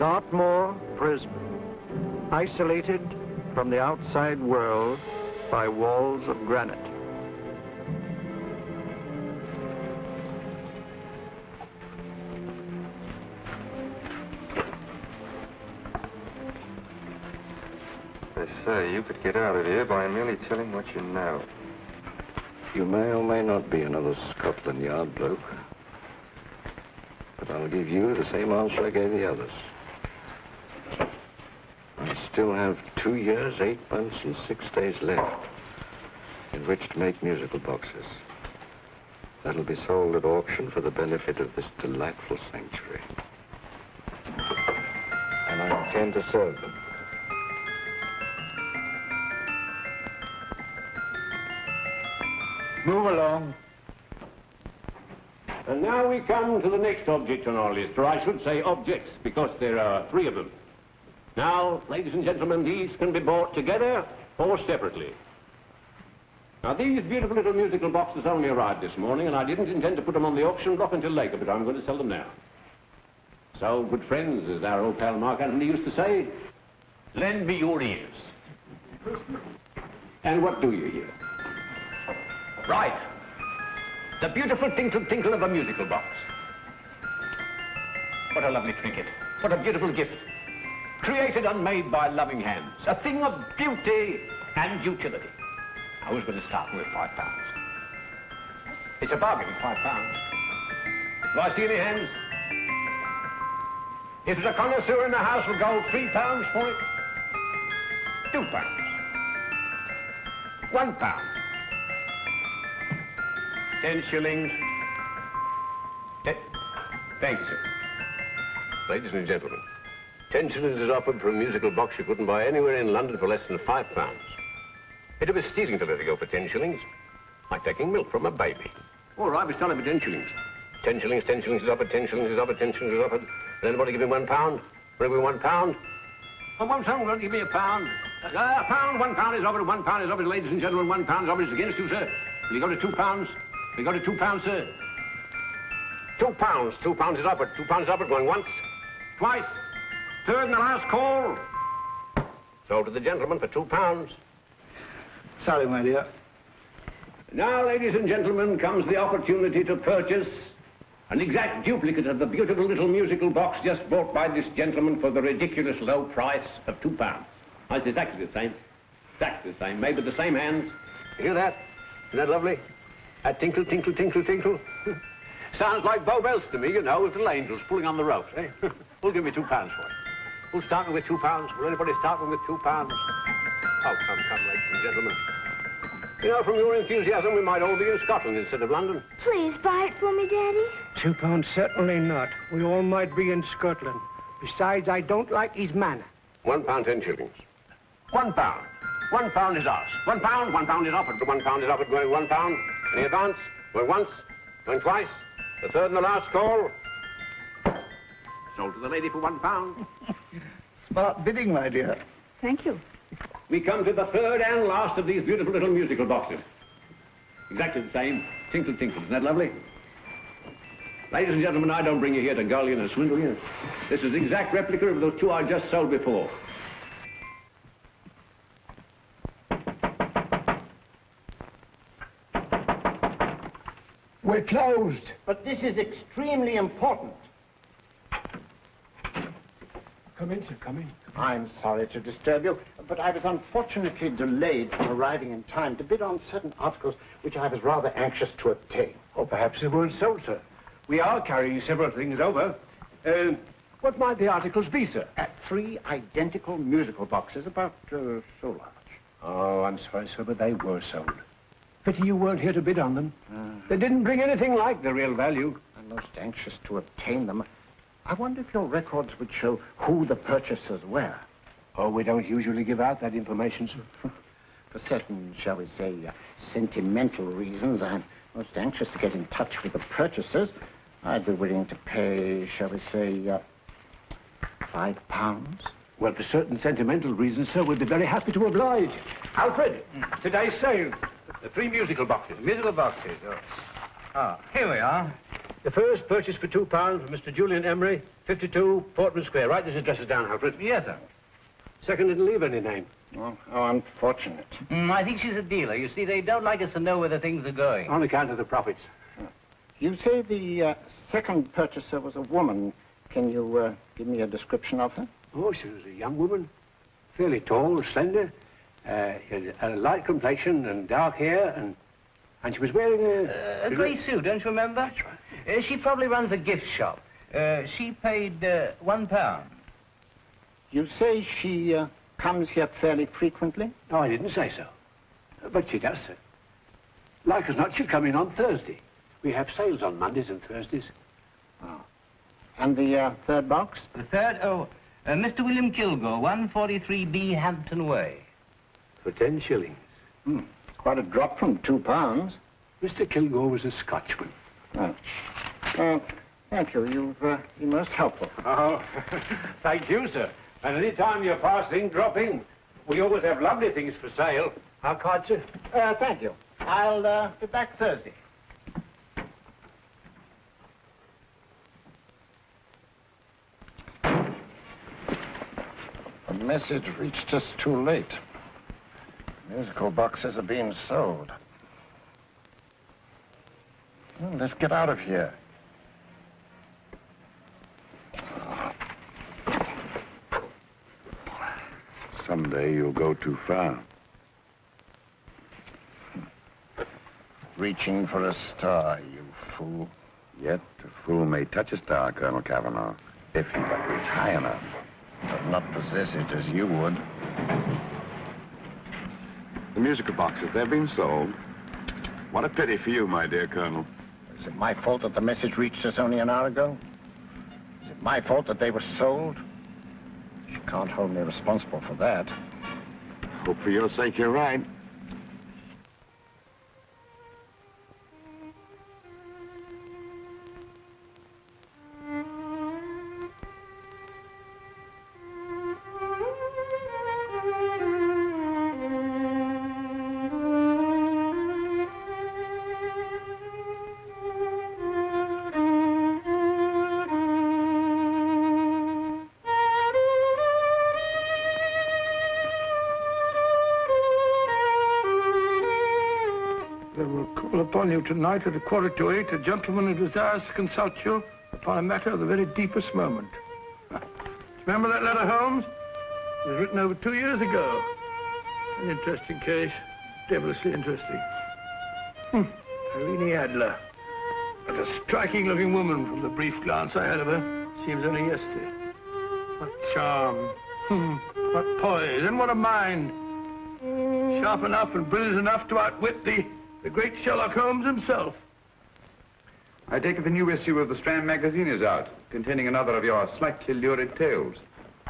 Dartmoor prison, isolated from the outside world by walls of granite. They say you could get out of here by merely telling what you know. You may or may not be another Scotland Yard bloke, but I'll give you the same answer I gave the others. I still have 2 years, 8 months, and 6 days left in which to make musical boxes. That'll be sold at auction for the benefit of this delightful sanctuary. And I intend to serve them. Move along. And now we come to the next object on our list, or I should say objects, because there are 3 of them. Now, ladies and gentlemen, these can be bought together or separately. Now, these beautiful little musical boxes only arrived this morning, and I didn't intend to put them on the auction block until later, but I'm going to sell them now. So, good friends, as our old pal Mark Antony used to say, lend me your ears. And what do you hear? Right. The beautiful tinkle tinkle of a musical box. What a lovely trinket. What a beautiful gift. Created and made by loving hands. A thing of beauty and utility. I was going to start with £5. It's a bargain, £5. Do I see any hands? If there's a connoisseur in the house, will go £3 for it. £2. £1. 10 shillings. Thank you, sir. Ladies and gentlemen, 10 shillings is offered for a musical box you couldn't buy anywhere in London for less than £5. It'd be stealing to let it go for 10 shillings. Like taking milk from a baby. All right, we're selling for 10 shillings. 10 shillings, 10 shillings is offered, 10 shillings is offered, 10 shillings is offered. Will anybody give me £1? Bring me £1? Oh, won't someone will give me £1? £1, £1 is offered, £1 is offered, ladies and gentlemen, £1 is offered. It's against you, sir. Will you go to £2? Will you go to £2, sir? £2. £2 is offered. £2 is offered. Going once. Twice. Third and the last call. Sold to the gentleman for £2. Sorry, my dear. Now, ladies and gentlemen, comes the opportunity to purchase an exact duplicate of the beautiful little musical box just bought by this gentleman for the ridiculous low price of £2. Oh, it's exactly the same. Exactly the same. Made with the same hands. You hear that? Isn't that lovely? That tinkle, tinkle, tinkle, tinkle. Sounds like Bow Bells to me, you know, with little angels pulling on the ropes, eh? Who'll give me £2 for it? Who's starting with £2? Will anybody start with £2? Oh, come, ladies and gentlemen. You know, from your enthusiasm, we might all be in Scotland instead of London. Please buy it for me, Daddy. £2, certainly not. We all might be in Scotland. Besides, I don't like his manner. £1, 10 shillings. £1. £1 is ours. £1 is offered. £1 is offered, going £1. Any advance? Going once, going twice. The third and the last call. Sold to the lady for £1. Smart bidding, my dear. Thank you. We come to the third and last of these beautiful little musical boxes. Exactly the same. Tinkle, tinkle. Isn't that lovely? Ladies and gentlemen, I don't bring you here to gull you and swindle you. This is the exact replica of those 2 I just sold before. We're closed. But this is extremely important. Come in, sir, come in. I'm sorry to disturb you, but I was unfortunately delayed from arriving in time to bid on certain articles which I was rather anxious to obtain. Or perhaps they weren't sold, sir. We are carrying several things over. What might the articles be, sir? 3 identical musical boxes, about so large. Oh, I'm sorry, sir, but they were sold. Pity you weren't here to bid on them. They didn't bring anything like the real value. I'm most anxious to obtain them. I wonder if your records would show who the purchasers were. Oh, we don't usually give out that information, sir. For certain, shall we say, sentimental reasons, I'm most anxious to get in touch with the purchasers. I'd be willing to pay, shall we say, £5. Well, for certain sentimental reasons, sir, we'd be very happy to oblige. Alfred, today's sale. The 3 musical boxes. Musical boxes, oh. Ah, here we are. The first purchase for £2 from Mr. Julian Emery, 52 Portman Square. Write these addresses down, Alfred. Yes, sir. Second didn't leave any name. Oh, how unfortunate. I think she's a dealer. You see, they don't like us to know where the things are going. On account of the profits. You say the second purchaser was a woman. Can you give me a description of her? Oh, she was a young woman. Fairly tall, slender. Had a light complexion and dark hair, and she was wearing A grey suit, don't you remember? That's right. She probably runs a gift shop. She paid £1. You say she comes here fairly frequently? No, I didn't say so. But she does, sir. Like as not, she'll come in on Thursday. We have sales on Mondays and Thursdays. Oh. And the third box? The third, Mr. William Kilgore, 143B Hampton Way. For 10 shillings. Quite a drop from £2. Mr. Kilgore was a Scotchman. Oh. Thank you. You've been most helpful. Oh, thank you, sir. And any time you're passing, dropping, we always have lovely things for sale. How card, sir? Thank you. I'll be back Thursday. The message reached us too late. Musical boxes are being sold. Well, let's get out of here. Someday you'll go too far. Reaching for a star, you fool. Yet a fool may touch a star, Colonel Cavanaugh, if he but reach high enough. But not possess it as you would. The musical boxes, they're being sold. What a pity for you, my dear Colonel. Is it my fault that the message reached us only an hour ago? Is it my fault that they were sold? You can't hold me responsible for that. Hope for your sake you're right. They will call upon you tonight at 7:45. A gentleman who desires to consult you upon a matter of the very deepest moment. Remember that letter, Holmes? It was written over 2 years ago. An interesting case. Devilishly interesting. Irene Adler. What a striking-looking woman from the brief glance I had of her. Seems only yesterday. What charm. What poise. And what a mind. Sharp enough and brilliant enough to outwit the great Sherlock Holmes himself. I take it the new issue of the Strand magazine is out, containing another of your slightly lurid tales.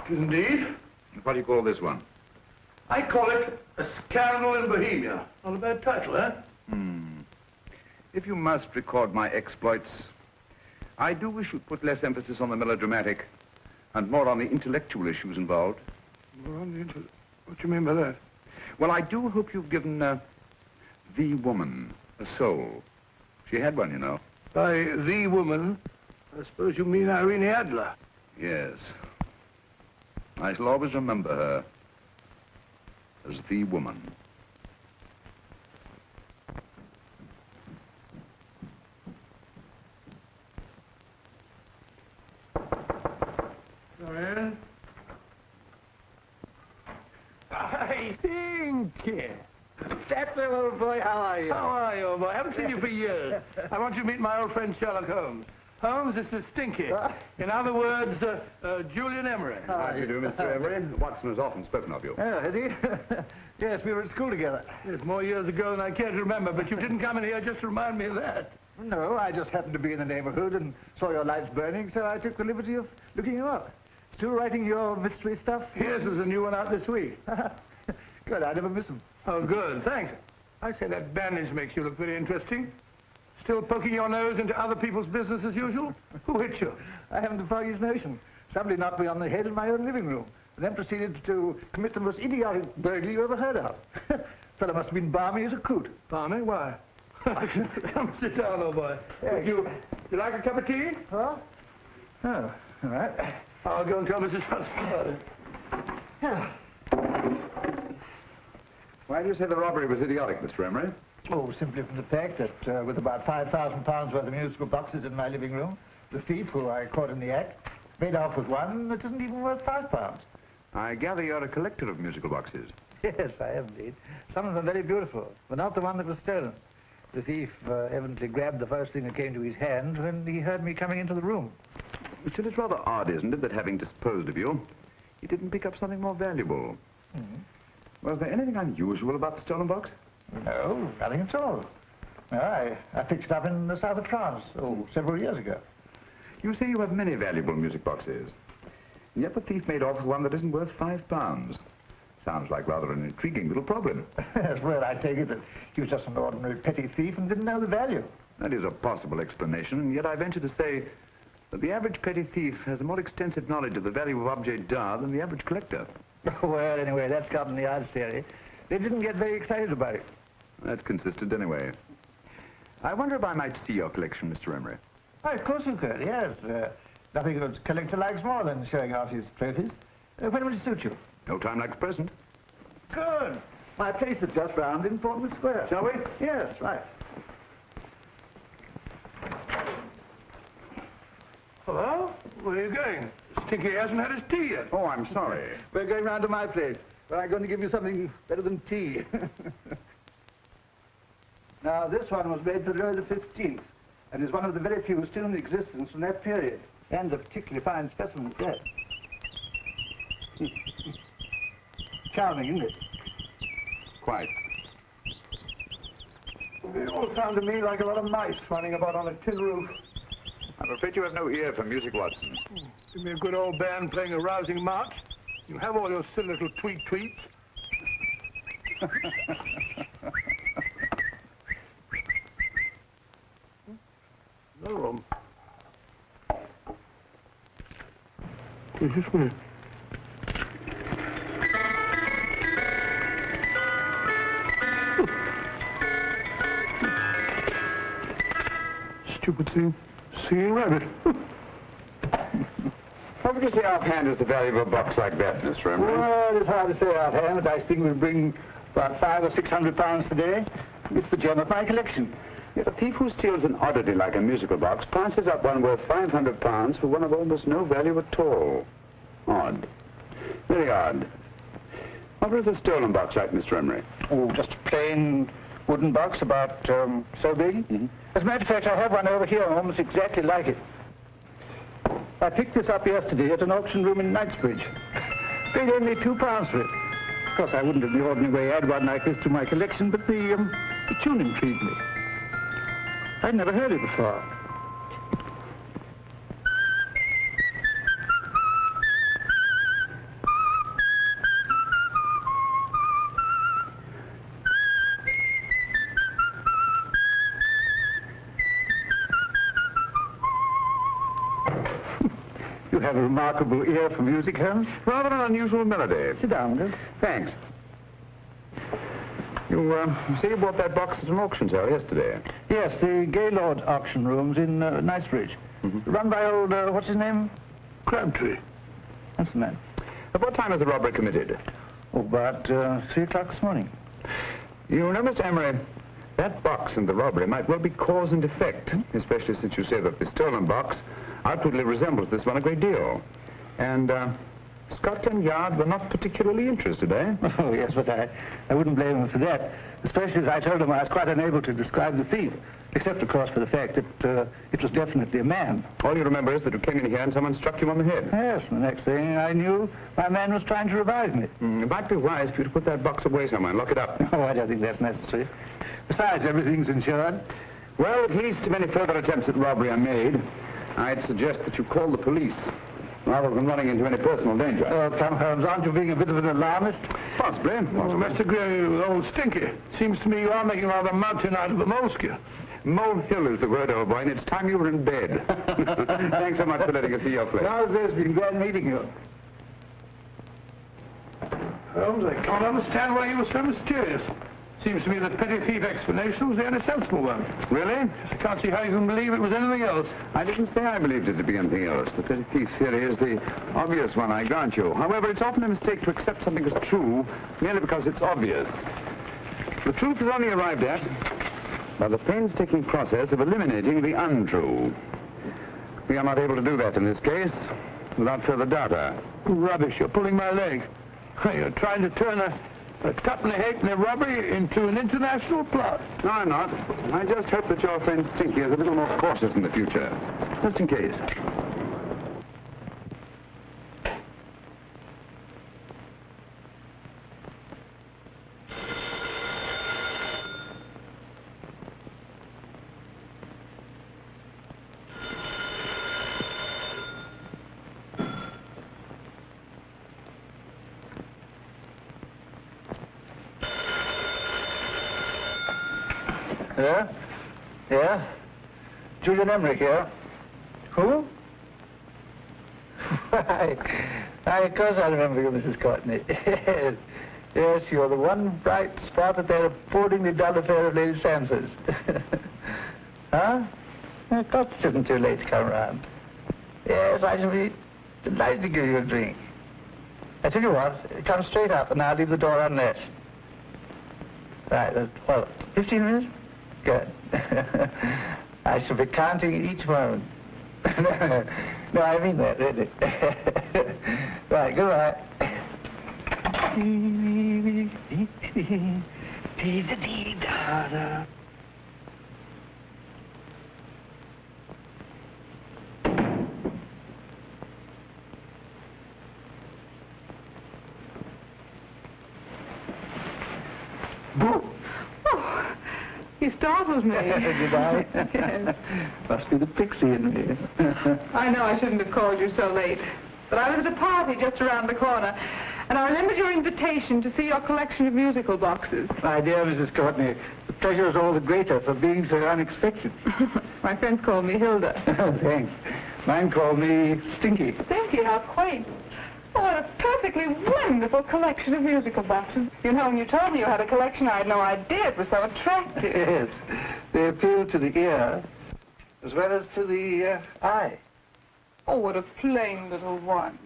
Indeed. What do you call this one? I call it A Scandal in Bohemia. Not a bad title, eh? If you must record my exploits, I do wish you'd put less emphasis on the melodramatic and more on the intellectual issues involved. What do you mean by that? Well, I do hope you've given the woman a soul. She had one, you know. By the woman, I suppose you mean Irene Adler. Yes. I shall always remember her as the woman. Dorian? I think. That's the old boy. How are you? How are you, old boy? I haven't seen you for years. I want you to meet my old friend Sherlock Holmes. Holmes, this is Stinky. In other words, Julian Emery. How do you do, Mr. Emery? Watson has often spoken of you. Oh, has he? Yes, we were at school together. Yes, more years ago than I care to remember, but you didn't come in here just to remind me of that. No, I just happened to be in the neighborhood and saw your lights burning, so I took the liberty of looking you up. Still writing your mystery stuff? Yes, there's a new one out this week. Good, I never miss them. Oh, good, thanks. I say that bandage makes you look very interesting. Still poking your nose into other people's business as usual? Who hit you? I haven't the foggiest notion. Somebody knocked me on the head in my own living room, and then proceeded to commit the most idiotic burglary you ever heard of. Fellow must have been balmy as a coot. Balmy? Why? Come sit down, old boy. Would you like a cup of tea? Huh? Oh, all right. I'll go and tell Mrs. Hudson. Why do you say the robbery was idiotic, Mr. Emery? Oh, simply from the fact that with about £5,000 worth of musical boxes in my living room, the thief, who I caught in the act, made off with one that isn't even worth £5. I gather you're a collector of musical boxes. Yes, I am indeed. Some of them very beautiful, but not the one that was stolen. The thief evidently grabbed the first thing that came to his hand when he heard me coming into the room. Still, it's rather odd, isn't it, that having disposed of you, he didn't pick up something more valuable. Was there anything unusual about the stolen box? No, nothing at all. No, I picked it up in the south of France, several years ago. You say you have many valuable music boxes, and yet the thief made off with one that isn't worth £5. Sounds like rather an intriguing little problem. Yes, well, I take it that he was just an ordinary petty thief and didn't know the value. That is a possible explanation, and yet I venture to say that the average petty thief has a more extensive knowledge of the value of objets d'art than the average collector. Well, anyway, that's gotten the odds theory. They didn't get very excited about it. That's consistent anyway. I wonder if I might see your collection, Mr. Emery. Why, of course you could, yes. Nothing a collector likes more than showing off his trophies. When will it suit you? No time like the present. Good. My place is just round in Portman Square. Shall we? Yes, right. Hello? Where are you going? Stinky hasn't had his tea yet. Oh, I'm sorry. We're going round to my place, where I'm going to give you something better than tea. Now, this one was made for Louis XV, and is one of the very few still in existence from that period, and a particularly fine specimen at that. Charming, isn't it? Quite. They all sound to me like a lot of mice running about on a tin roof. I'm afraid you have no ear for music, Watson. Give me a good old band playing a rousing march. You have all those silly little tweets. No room. This way. Stupid thing. Seeing rabbit. What would you say offhand is the value of a box like that, Mr. Emery? Well, it's hard to say offhand, but I think we'll bring about £500 or £600 today. It's the gem of my collection. Yet a thief who steals an oddity like a musical box passes up one worth £500 for one of almost no value at all. Odd. Very odd. What was a stolen box like, Mr. Emery? Oh, just a plain wooden box about so big. As a matter of fact, I have one over here almost exactly like it. I picked this up yesterday at an auction room in Knightsbridge. Paid only £2 for it. Of course, I wouldn't in the ordinary way add one like this to my collection, but the tune intrigued me. I'd never heard it before. You have a remarkable ear for music, Holmes. Rather an unusual melody. Sit down, Will. Thanks. You say you bought that box at an auction sale yesterday? Yes, the Gaylord auction rooms in Knightsbridge. Run by old, what's his name? Crabtree. That's the man. At what time was the robbery committed? Oh, about 3 o'clock this morning. You know, Mr. Emery, that box and the robbery might well be cause and effect, especially since you say that the stolen box outwardly resembles this one a great deal. And Scotland Yard were not particularly interested, eh? Oh, yes, but I wouldn't blame them for that, especially as I told them I was quite unable to describe the thief, except, of course, for the fact that it was definitely a man. All you remember is that you came in here and someone struck you on the head. Yes, and the next thing I knew, my man was trying to revive me. It might be wise for you to put that box away somewhere and lock it up. Oh, I don't think that's necessary. Besides, everything's insured. Well, at least if any further attempts at robbery are made, I'd suggest that you call the police, rather than running into any personal danger. Oh, come, Holmes, aren't you being a bit of an alarmist? Possibly. Oh, Mr. Gray, old Stinky. Seems to me you are making rather a mountain out of a molehill. Molehill is the word, old boy, and it's time you were in bed. Thanks so much for letting us see your place. Now, it's been glad meeting you. Holmes, I can't understand why you were so mysterious. Seems to me the petty thief explanation was the only sensible one. Really? I can't see how you can believe it was anything else. I didn't say I believed it to be anything else. The petty thief theory is the obvious one, I grant you. However, it's often a mistake to accept something as true merely because it's obvious. The truth is only arrived at by the painstaking process of eliminating the untrue. We are not able to do that in this case without further data. Rubbish, you're pulling my leg. You're trying to turn a tuppenny halfpenny robbery into an international plot. No, I'm not. I just hope that your friend Stinky is a little more cautious in the future. Just in case. Yeah? Yeah? Julian Emmerich here. Who? Why, of course I remember you, Mrs. Courtney. Yes. Yes, you're the one bright spot at that appallingly dull affair of Lady Sansa's. Huh? Of course it isn't too late to come around. Yes, I shall be delighted to give you a drink. I tell you what, come straight up and I'll leave the door unlatched. Right, well, 15 minutes? Good. I shall be counting each moment. No, I mean that, really. Right, goodbye. Boo! Oh, you startled me. Did I? Yes. Must be the pixie in me. I know I shouldn't have called you so late, but I was at a party just around the corner, and I remembered your invitation to see your collection of musical boxes. My dear Mrs. Courtney, the pleasure is all the greater for being so unexpected. My friends call me Hilda. Thanks. Mine call me Stinky. Stinky, how quaint. Oh, what a perfectly wonderful collection of musical boxes. You know, when you told me you had a collection, I had no idea it was so attractive. Yes. They appeal to the ear as well as to the eye. Oh, what a plain little one.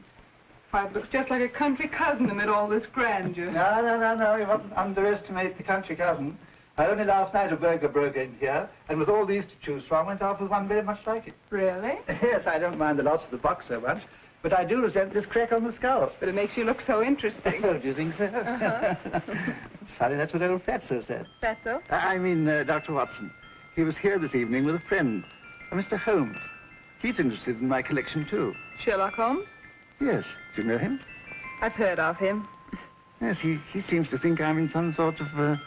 Why, it looks just like a country cousin amid all this grandeur. No. You mustn't underestimate the country cousin. Only last night a burglar broke in here, and with all these to choose from, went off with one very much like it. Really? Yes, I don't mind the loss of the box so much, but I do resent this crack on the skull. But it makes you look so interesting. Oh, do you think so? It's funny, that's what old Fatso said. Fatso? I mean, Dr. Watson. He was here this evening with a friend, Mr. Holmes. He's interested in my collection, too. Sherlock Holmes? Yes. Do you know him? I've heard of him. Yes, he seems to think I'm in some sort of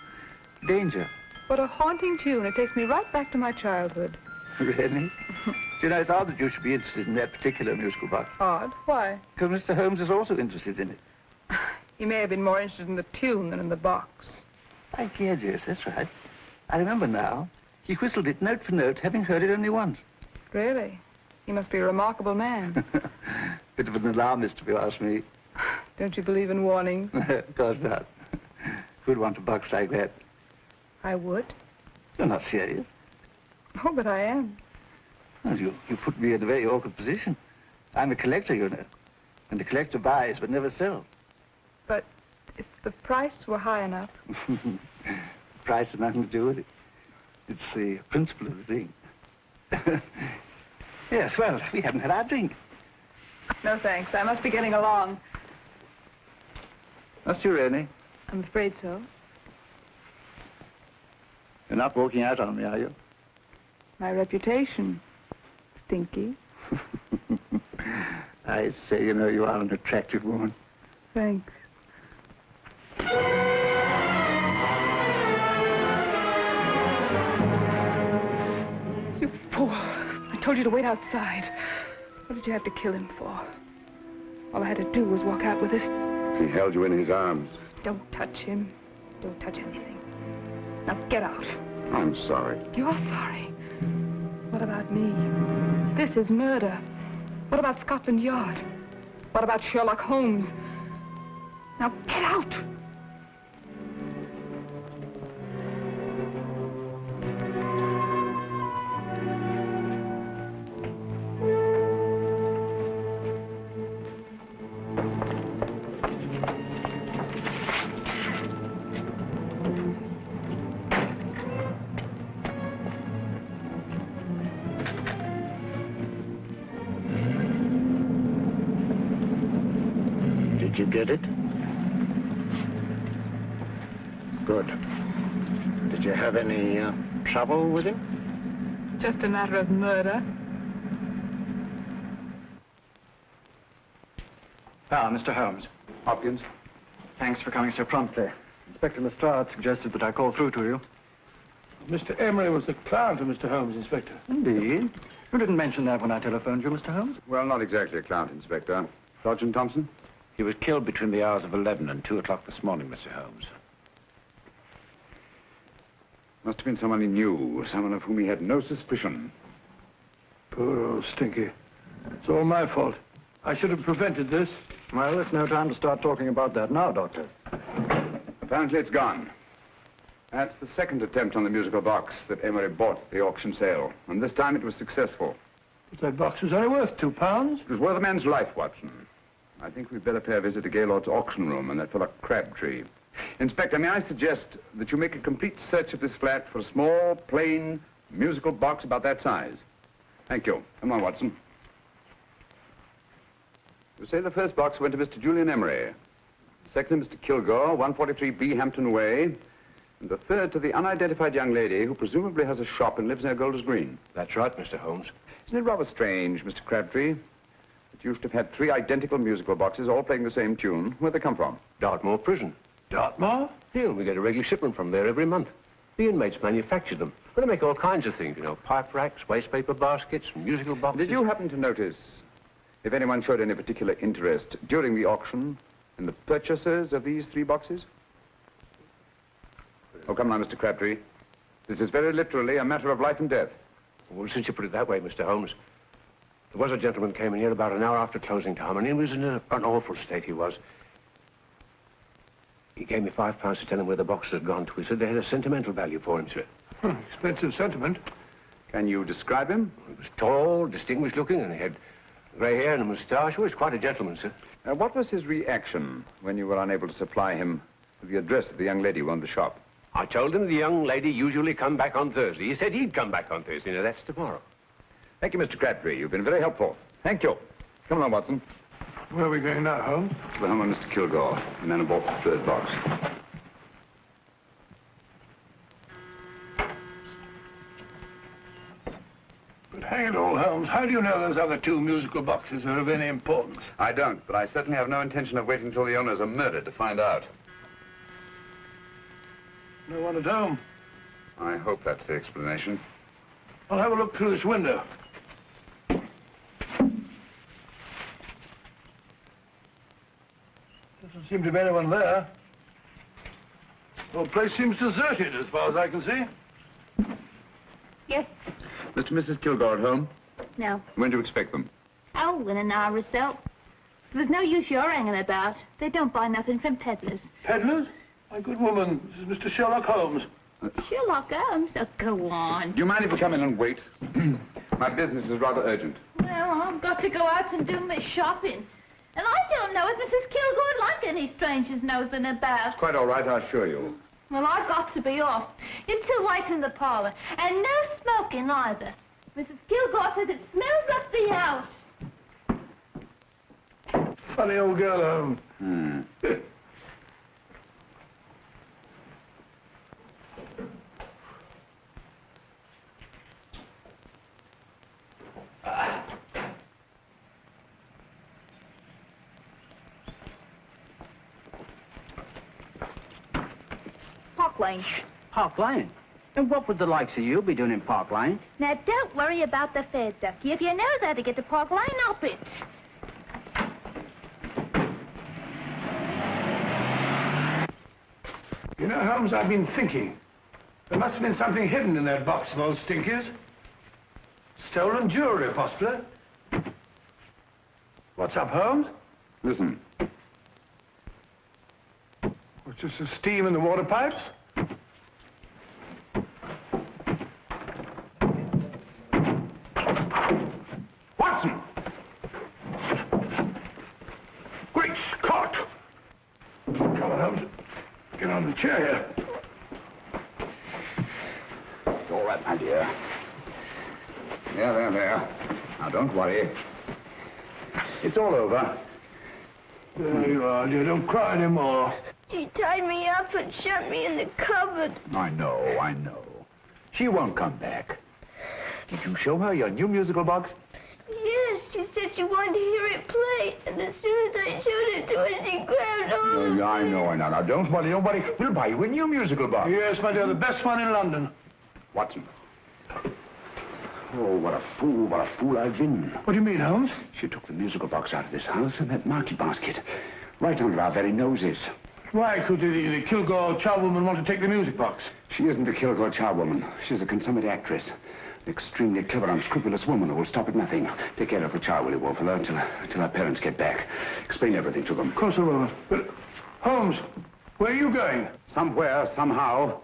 danger. What a haunting tune. It takes me right back to my childhood. Really? Do you know, it's odd that you should be interested in that particular musical box. Odd? Why? Because Mr. Holmes is also interested in it. He may have been more interested in the tune than in the box. I guess, yes, that's right. I remember now. He whistled it note for note, having heard it only once. Really? He must be a remarkable man. Bit of an alarmist, if you ask me. Don't you believe in warnings? Of course not. Who'd want a box like that? I would. You're not serious. Oh, but I am. Well, you put me in a very awkward position. I'm a collector, you know. And the collector buys but never sells. But if the price were high enough... Price has nothing to do with it. It's the principle of the thing. Yes, well, we haven't had our drink. No, thanks. I must be getting along. Must you really? I'm afraid so. You're not walking out on me, are you? My reputation. Stinky. I say, you know, you are an attractive woman. Thanks. You fool. I told you to wait outside. What did you have to kill him for? All I had to do was walk out with this. He held you in his arms. Don't touch him. Don't touch anything. Now get out. I'm sorry. You're sorry. What about me? This is murder. What about Scotland Yard? What about Sherlock Holmes? Now get out! Did you get it? Good. Did you have any trouble with him? Just a matter of murder. Mr. Holmes. Hopkins? Thanks for coming so promptly. Inspector Lestrade suggested that I call through to you. Mr. Emery was the client of Mr. Holmes, Inspector. Indeed. You didn't mention that when I telephoned you, Mr. Holmes. Well, not exactly a client, Inspector. Sergeant Thompson? He was killed between the hours of 11 and 2 o'clock this morning, Mr. Holmes. Must have been someone he knew, someone of whom he had no suspicion. Poor old Stinky. It's all my fault. I should have prevented this. Well, it's no time to start talking about that now, Doctor. Apparently it's gone. That's the second attempt on the musical box that Emery bought at the auction sale, and this time it was successful. But that box was only worth £2. It was worth a man's life, Watson. I think we'd better pay a visit to Gaylord's auction room and that fellow Crabtree. Inspector, may I suggest that you make a complete search of this flat for a small, plain, musical box about that size? Thank you. Come on, Watson. You say the first box went to Mr. Julian Emery. The second to Mr. Kilgore, 143B Hampton Way. And the third to the unidentified young lady who presumably has a shop and lives near Golders Green. That's right, Mr. Holmes. Isn't it rather strange, Mr. Crabtree, that you should have had 3 identical musical boxes all playing the same tune? Where'd they come from? Dartmoor Prison. Dartmoor? Yeah, we get a regular shipment from there every month. The inmates manufacture them. Well, they make all kinds of things, you know, pipe racks, waste paper baskets, musical boxes. Did you happen to notice if anyone showed any particular interest during the auction in the purchasers of these 3 boxes? Oh, come on, Mr. Crabtree. This is very literally a matter of life and death. Well, since you put it that way, Mr. Holmes, there was a gentleman came in here about an hour after closing time, and he was in an awful state, he was. He gave me £5 to tell him where the boxes had gone to. He said they had a sentimental value for him, sir. Expensive sentiment. Can you describe him? He was tall, distinguished looking, and he had grey hair and a moustache. He was quite a gentleman, sir. What was his reaction when you were unable to supply him with the address of the young lady who owned the shop? I told him the young lady usually come back on Thursday. He said he'd come back on Thursday. Now, that's tomorrow. Thank you, Mr. Crabtree. You've been very helpful. Thank you. Come along, Watson. Where are we going now, Holmes? To the home of Mr. Kilgore, the man who bought the 3rd box. But hang it all, Holmes, how do you know those other 2 musical boxes are of any importance? I don't, but I certainly have no intention of waiting until the owners are murdered to find out. No one at home. I hope that's the explanation. I'll have a look through this window. Doesn't seem to be anyone there. The whole place seems deserted as far as I can see. Yes. Mr. and Mrs. Kilgore at home? No. When do you expect them? Oh, in an hour or so. There's no use you're hanging about. They don't buy nothing from peddlers. Peddlers? My good woman, this is Mr. Sherlock Holmes. Sherlock Holmes? Oh, go on. Do you mind if we come in and wait? My business is rather urgent. Well, I've got to go out and do my shopping. And I don't know if Mrs. Kilgore'd like any strangers nosing about. Quite all right, I assure you. Well, I've got to be off. It's too late in the parlor. And no smoking either. Mrs. Kilgore says it smells up the house. Funny old girl, Holmes. Park Lane. Park Lane? And what would the likes of you be doing in Park Lane? Now, don't worry about the fare, Ducky. If you know how to get to Park Lane, up it. You know, Holmes, I've been thinking. There must have been something hidden in that box of old Stinky's. Stolen jewelry, possibly. What's up, Holmes? Listen. What's just the steam in the water pipes? Watson! Great Scott! Come on, Holmes. Get on the chair here. It's all right, my dear. There. Now, don't worry. It's all over. There you are, dear. Don't cry anymore. She tied me up and shut me in the cupboard. I know. She won't come back. Did you show her your new musical box? Yes, she said she wanted to hear it play, and as soon as I showed it to her, she grabbed hold of me. I know. Now, don't worry. We'll buy you a new musical box. Yes, my dear, the best one in London. Watson. Oh, what a fool I've been. What do you mean, Holmes? She took the musical box out of this house in that market basket, right under our very noses. Why could the Kilgore charwoman want to take the music box? She isn't a Kilgore charwoman. She's a consummate actress. An extremely clever, unscrupulous woman who will stop at nothing. Take care of the child, will you, Wolfella, until our parents get back. Explain everything to them. Of course I will. But, Holmes, where are you going? Somewhere, somehow.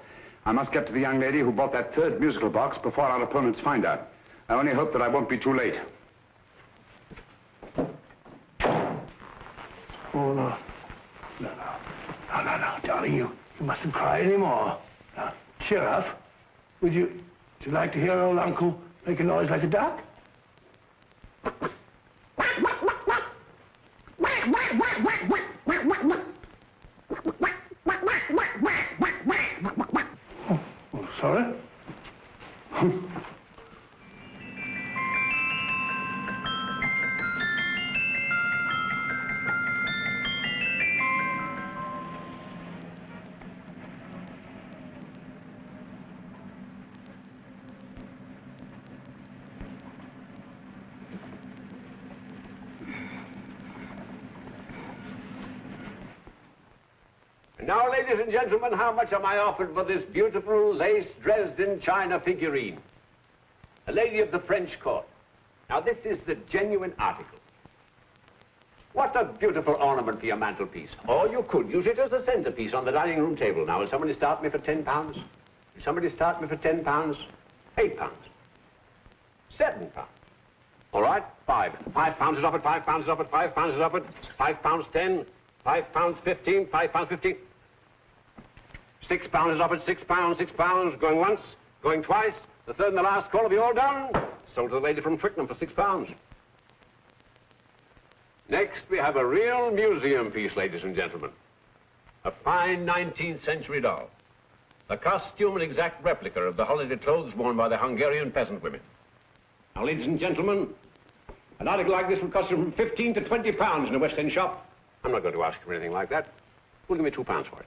I must get to the young lady who bought that third musical box before our opponents find out. I only hope that I won't be too late. Oh, no. No, darling, you mustn't cry anymore. Now, cheer up. Would you like to hear old Uncle make a noise like a duck? Oh, sorry. Now, ladies and gentlemen, how much am I offered for this beautiful lace Dresden china figurine? A lady of the French court. Now, this is the genuine article. What a beautiful ornament for your mantelpiece. Or you could use it as a centerpiece on the dining room table. Now, will somebody start me for £10? Will somebody start me for £10? £8? £7? All right, £5 is offered, £5 is offered, £5 is offered, £5.10, £5.15, £5.15. £6 is offered, £6, going once, going twice, the third and the last call. Have you all done? Sold to the lady from Twickenham for £6. Next, we have a real museum piece, ladies and gentlemen. A fine 19th century doll. A costume and exact replica of the holiday clothes worn by the Hungarian peasant women. Now, ladies and gentlemen, an article like this would cost you from £15 to £20 in a West End shop. I'm not going to ask for anything like that. Who'll give me £2 for it?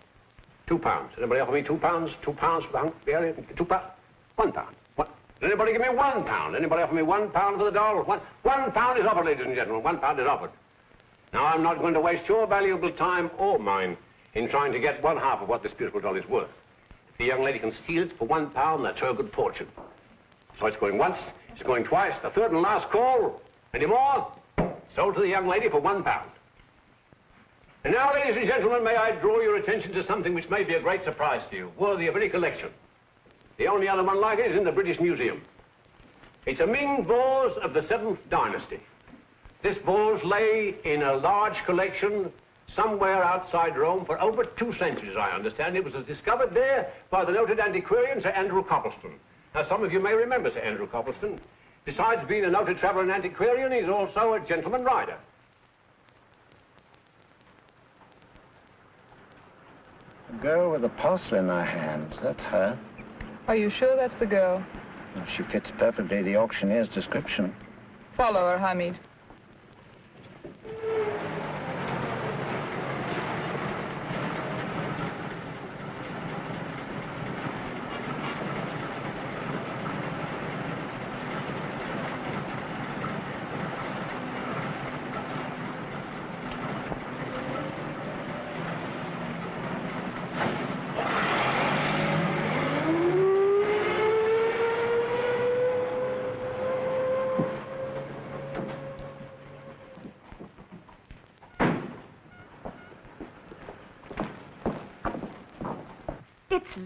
£2. Anybody offer me £2? £2 for the Hungarian? £2? £1. What? Does anybody give me £1? Anybody offer me £1 for the doll? £1 is offered, ladies and gentlemen. £1 is offered. Now, I'm not going to waste your valuable time or mine in trying to get one half of what this beautiful doll is worth. If the young lady can steal it for £1, that's her good fortune. So it's going once, it's going twice, the third and last call. Any more? Sold to the young lady for £1. And now, ladies and gentlemen, may I draw your attention to something which may be a great surprise to you, worthy of any collection. The only other one like it is in the British Museum. It's a Ming vase of the 7th dynasty. This vase lay in a large collection somewhere outside Rome for over 2 centuries, I understand. It was discovered there by the noted antiquarian, Sir Andrew Coppleston. Now, some of you may remember Sir Andrew Coppleston. Besides being a noted traveller and antiquarian, he's also a gentleman rider. A girl with a parcel in her hands, that's her. Are you sure that's the girl? Well, she fits perfectly the auctioneer's description. Follow her, Hamid.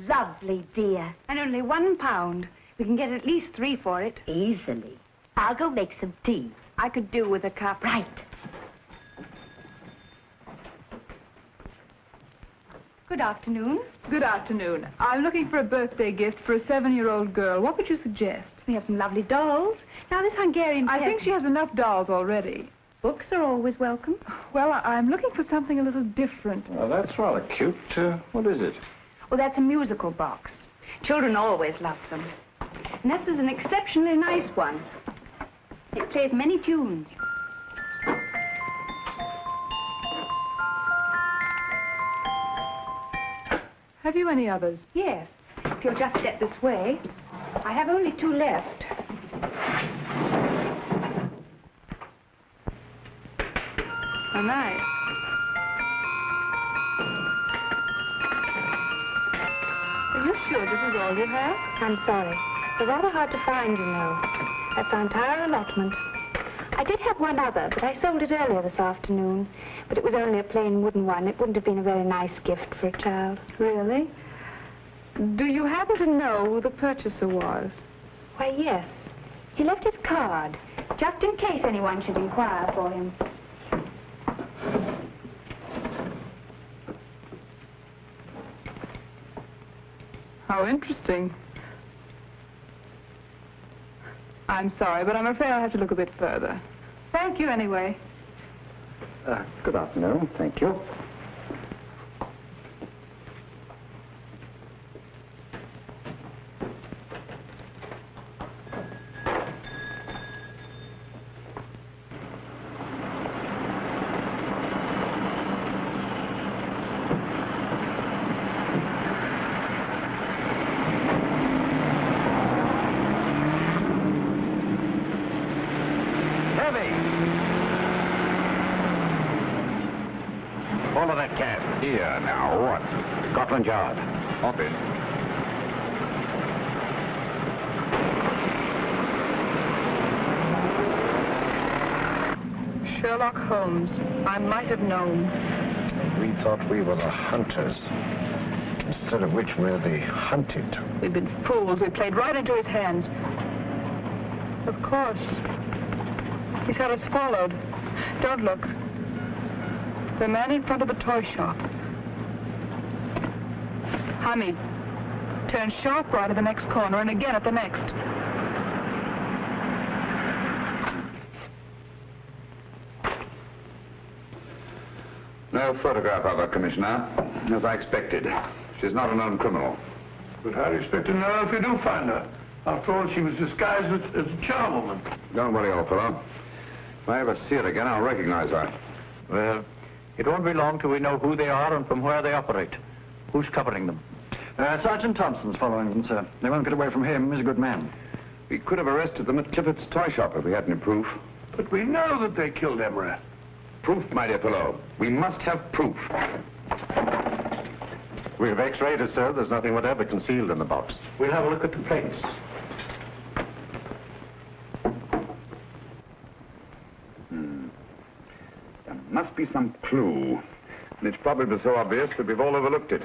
Lovely, dear. And only £1. We can get at least 3 for it. Easily. I'll go make some tea. I could do with a cup. Right. Good afternoon. Good afternoon. I'm looking for a birthday gift for a 7-year-old girl. What would you suggest? We have some lovely dolls. Now, this Hungarian I think she has enough dolls already. Books are always welcome. Well, I'm looking for something a little different. Well, that's rather cute. What is it? Well, that's a musical box. Children always love them. And this is an exceptionally nice one. It plays many tunes. Have you any others? Yes. If you'll just step this way. I have only 2 left. Oh, nice. Are you sure this is all you have? I'm sorry. They're rather hard to find, you know. That's our entire allotment. I did have one other, but I sold it earlier this afternoon. But it was only a plain wooden one. It wouldn't have been a very nice gift for a child. Really? Do you happen to know who the purchaser was? Why, yes. He left his card, just in case anyone should inquire for him. How interesting. I'm sorry, but I'm afraid I'll have to look a bit further. Thank you anyway. Good afternoon. Thank you. Follow that cab. Here, now, what? Scotland Yard. Hop in. Sherlock Holmes. I might have known. We thought we were the hunters, instead of which we're the hunted. We've been fools. We played right into his hands. Of course. He's had us followed. Don't look. The man in front of the toy shop. Hamid. Turn sharp right at the next corner and again at the next. No photograph of her, Commissioner, as I expected. She's not a known criminal. But how do you expect to know if you do find her? After all, she was disguised as a charwoman. Don't worry, old fellow. If I ever see her again, I'll recognize her. Well, it won't be long till we know who they are and from where they operate. Who's covering them? Sergeant Thompson's following them, sir. They won't get away from him. He's a good man. We could have arrested them at Clifford's toy shop if we had any proof. But we know that they killed Emery. Proof, my dear fellow. We must have proof. We've x-rayed it, sir. There's nothing whatever concealed in the box. We'll have a look at the plates. There must be some clue. And it's probably so obvious that we've all overlooked it.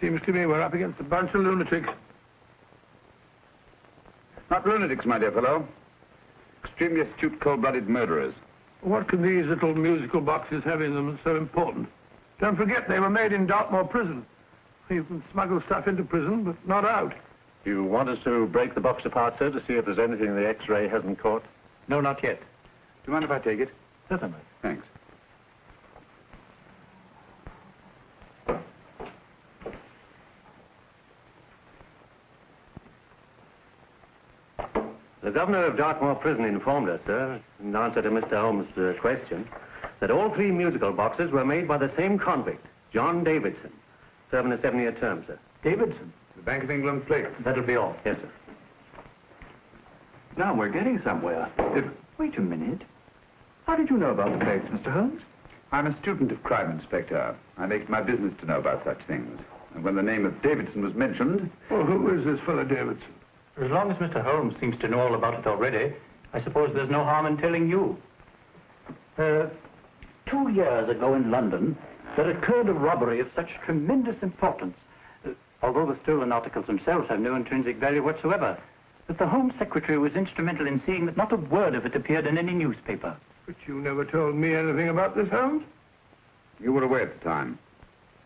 Seems to me we're up against a bunch of lunatics. Not lunatics, my dear fellow. Extremely astute, cold-blooded murderers. What can these little musical boxes have in them that's so important? Don't forget, they were made in Dartmoor prison. You can smuggle stuff into prison, but not out. You want us to break the box apart, sir, to see if there's anything the X-ray hasn't caught? No, not yet. Do you mind if I take it? Certainly. Thanks. The governor of Dartmoor Prison informed us, sir, in answer to Mr. Holmes' question, that all 3 musical boxes were made by the same convict, John Davidson, serving a 7-year term, sir. Davidson? The Bank of England plate. That'll be all. Yes, sir. Now we're getting somewhere. Wait a minute. How did you know about the plates, Mr. Holmes? I'm a student of crime, Inspector. I make it my business to know about such things. And when the name of Davidson was mentioned... Well, who is this fellow Davidson? As long as Mr. Holmes seems to know all about it already, I suppose there's no harm in telling you. 2 years ago in London, there occurred a robbery of such tremendous importance, although the stolen articles themselves have no intrinsic value whatsoever, that the Home Secretary was instrumental in seeing that not a word of it appeared in any newspaper. But you never told me anything about this, Holmes. You were away at the time.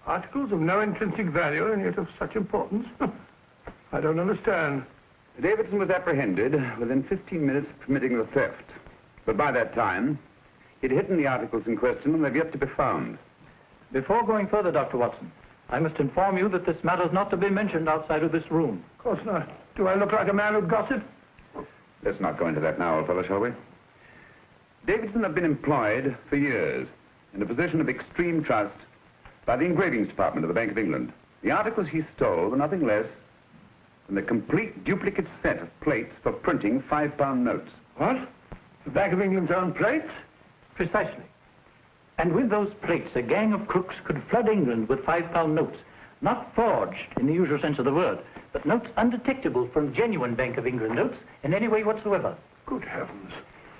Articles of no intrinsic value and yet of such importance? I don't understand. Davidson was apprehended within 15 minutes of committing the theft. But by that time, He'd hidden the articles in question, and they've yet to be found. Before going further, Dr. Watson, I must inform you that this matter is not to be mentioned outside of this room. Of course not. Do I look like a man who'd gossip? Let's not go into that now, old fellow, shall we? Davidson had been employed for years in a position of extreme trust by the engravings department of the Bank of England. The articles he stole were nothing less than a complete duplicate set of plates for printing £5 notes. What? The Bank of England's own plates? Precisely. And with those plates, a gang of crooks could flood England with £5 notes, not forged in the usual sense of the word, but notes undetectable from genuine Bank of England notes in any way whatsoever. Good heavens.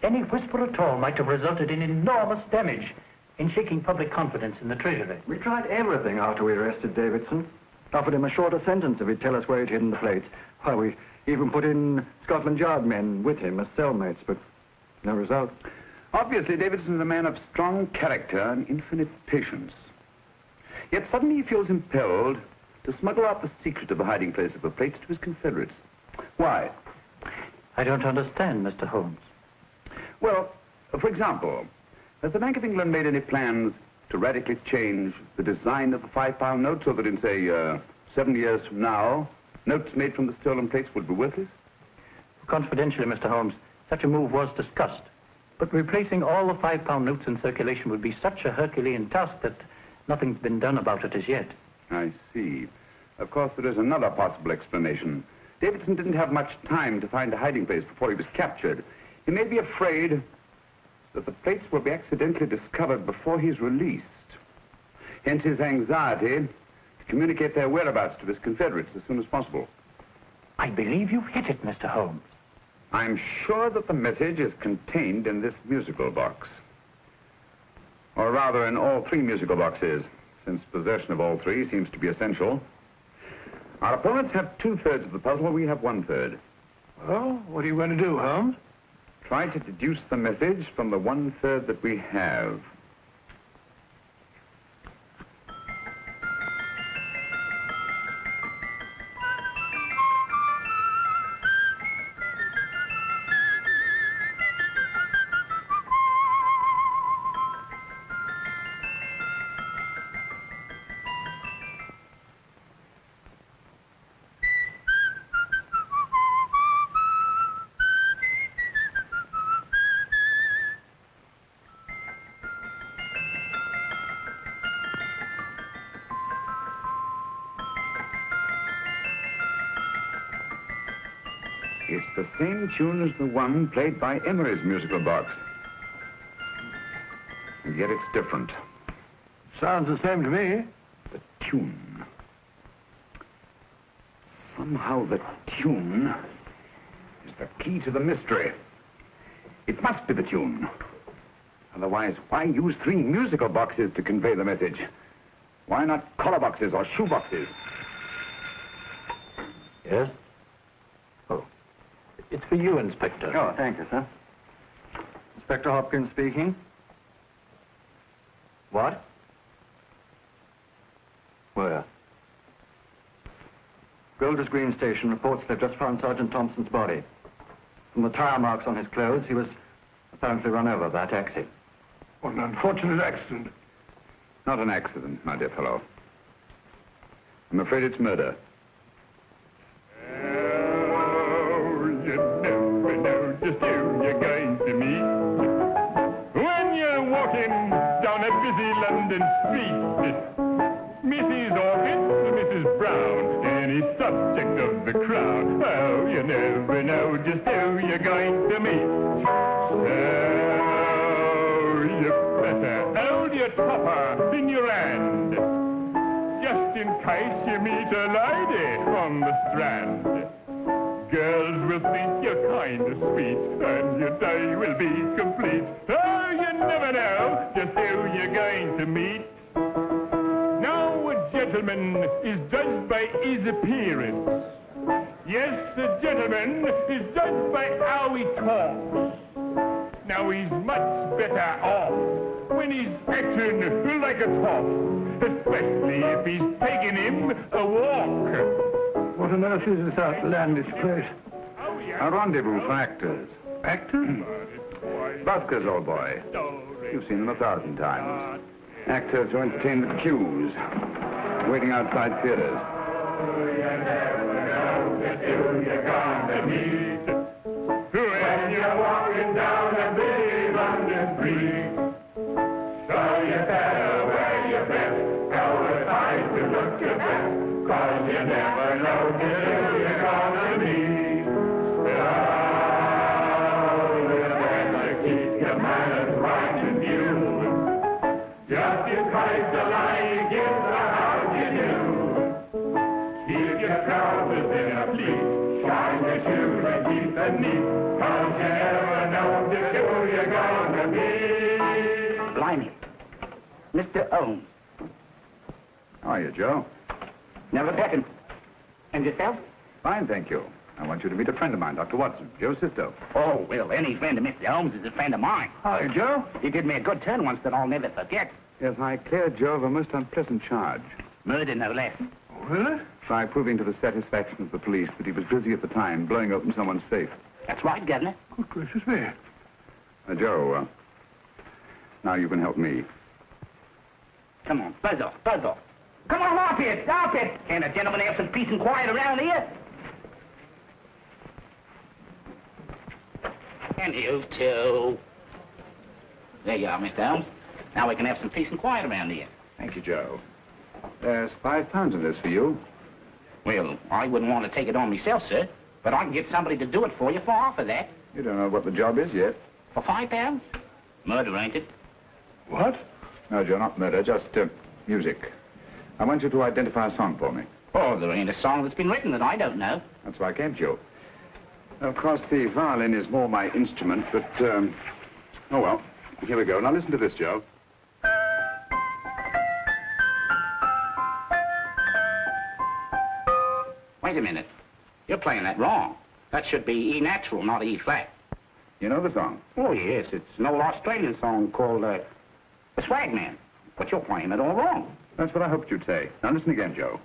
Any whisper at all might have resulted in enormous damage in shaking public confidence in the Treasury. We tried everything after we arrested Davidson. Offered him a shorter sentence if he'd tell us where he'd hidden the plates. Why, we even put in Scotland Yard men with him as cellmates, but no result. Obviously, Davidson is a man of strong character and infinite patience. Yet suddenly he feels impelled to smuggle out the secret of the hiding place of the plates to his confederates. Why? I don't understand, Mr. Holmes. Well, for example, has the Bank of England made any plans to radically change the design of the £5 note so that in, say, 7 years from now, notes made from the stolen plates would be worthless? Confidentially, Mr. Holmes, such a move was discussed. But replacing all the £5 notes in circulation would be such a Herculean task that nothing's been done about it as yet. I see. Of course, there is another possible explanation. Davidson didn't have much time to find a hiding place before he was captured. He may be afraid that the plates will be accidentally discovered before he's released. Hence his anxiety to communicate their whereabouts to his confederates as soon as possible. I believe you've hit it, Mr. Holmes. I'm sure that the message is contained in this musical box. Or rather, in all 3 musical boxes, since possession of all 3 seems to be essential. Our opponents have 2/3 of the puzzle, we have 1/3. Well, what are you going to do, Holmes? Try to deduce the message from the 1/3 that we have. It's the same tune as the one played by Emery's musical box. And yet it's different. Sounds the same to me. The tune. Somehow the tune is the key to the mystery. It must be the tune. Otherwise, why use 3 musical boxes to convey the message? Why not collar boxes or shoe boxes? Yes? Oh. It's for you, Inspector. Oh, thank you, sir. Inspector Hopkins speaking. What? Where? Golders Green Station reports they've just found Sergeant Thompson's body. From the tire marks on his clothes, he was apparently run over by a taxi. What an unfortunate accident. Not an accident, my dear fellow. I'm afraid it's murder. You never know just who you're going to meet when you're walking down a busy London street. Mrs. Orchid, Mrs. Brown, any subject of the crowd. Oh, you never know just who you're going to meet. So you better hold your topper in your hand, just in case you meet a lady on the Strand. Girls will think you're kind of sweet, and your day will be complete. Oh, you never know just who you're going to meet. Now, a gentleman is judged by his appearance. Yes, a gentleman is judged by how he talks. Now, he's much better off when he's acting like a top, especially if he's taking him a walk. What on earth is this outlandish place? A rendezvous for actors. Actors? Buskers, old boy. You've seen them 1,000 times. Actors who entertain the queues, waiting outside theaters. You're gonna meet when you're walking down a busy London street. So you better wear your best, go aside to look your best, 'cause you never know who you're gonna meet. Oh, you better keep your manners right and new. Just in case the lie gives a how you do. Keep your trousers in a pleat, shine your shoes and keep them neat, 'cause you never know just who you're gonna meet. Blimey. Mr. Holmes. How are you, Joe? Never better. And yourself? Fine, thank you. I want you to meet a friend of mine, Dr. Watson, Joe's sister. Oh, well, any friend of Mr. Holmes is a friend of mine. Hi, Joe. You did me a good turn once that I'll never forget. Yes, I cleared Joe of a most unpleasant charge. Murder, no less. Really? By proving to the satisfaction of the police that he was busy at the time blowing open someone's safe. That's right, Governor. Good gracious me. Joe, now you can help me. Come on, buzz off, buzz off. Come on, off it, off it. Can't a gentleman have some peace and quiet around here? And you too. There you are, Mr. Holmes. Now we can have some peace and quiet around here. Thank you, Joe. There's £5 in this for you. Well, I wouldn't want to take it on myself, sir, but I can get somebody to do it for you for half of that. You don't know what the job is yet. For £5? Murder, ain't it? What? No, Joe, not murder, just music. I want you to identify a song for me. Oh, there ain't a song that's been written that I don't know. That's why I came to you. Of course, the violin is more my instrument, but, oh, well, here we go. Now listen to this, Joe. Wait a minute. You're playing that wrong. That should be E natural, not E flat. You know the song? Oh, yes. It's an old Australian song called, The Swag Man. But you're playing it all wrong. That's what I hoped you'd say. Now listen again, Joe.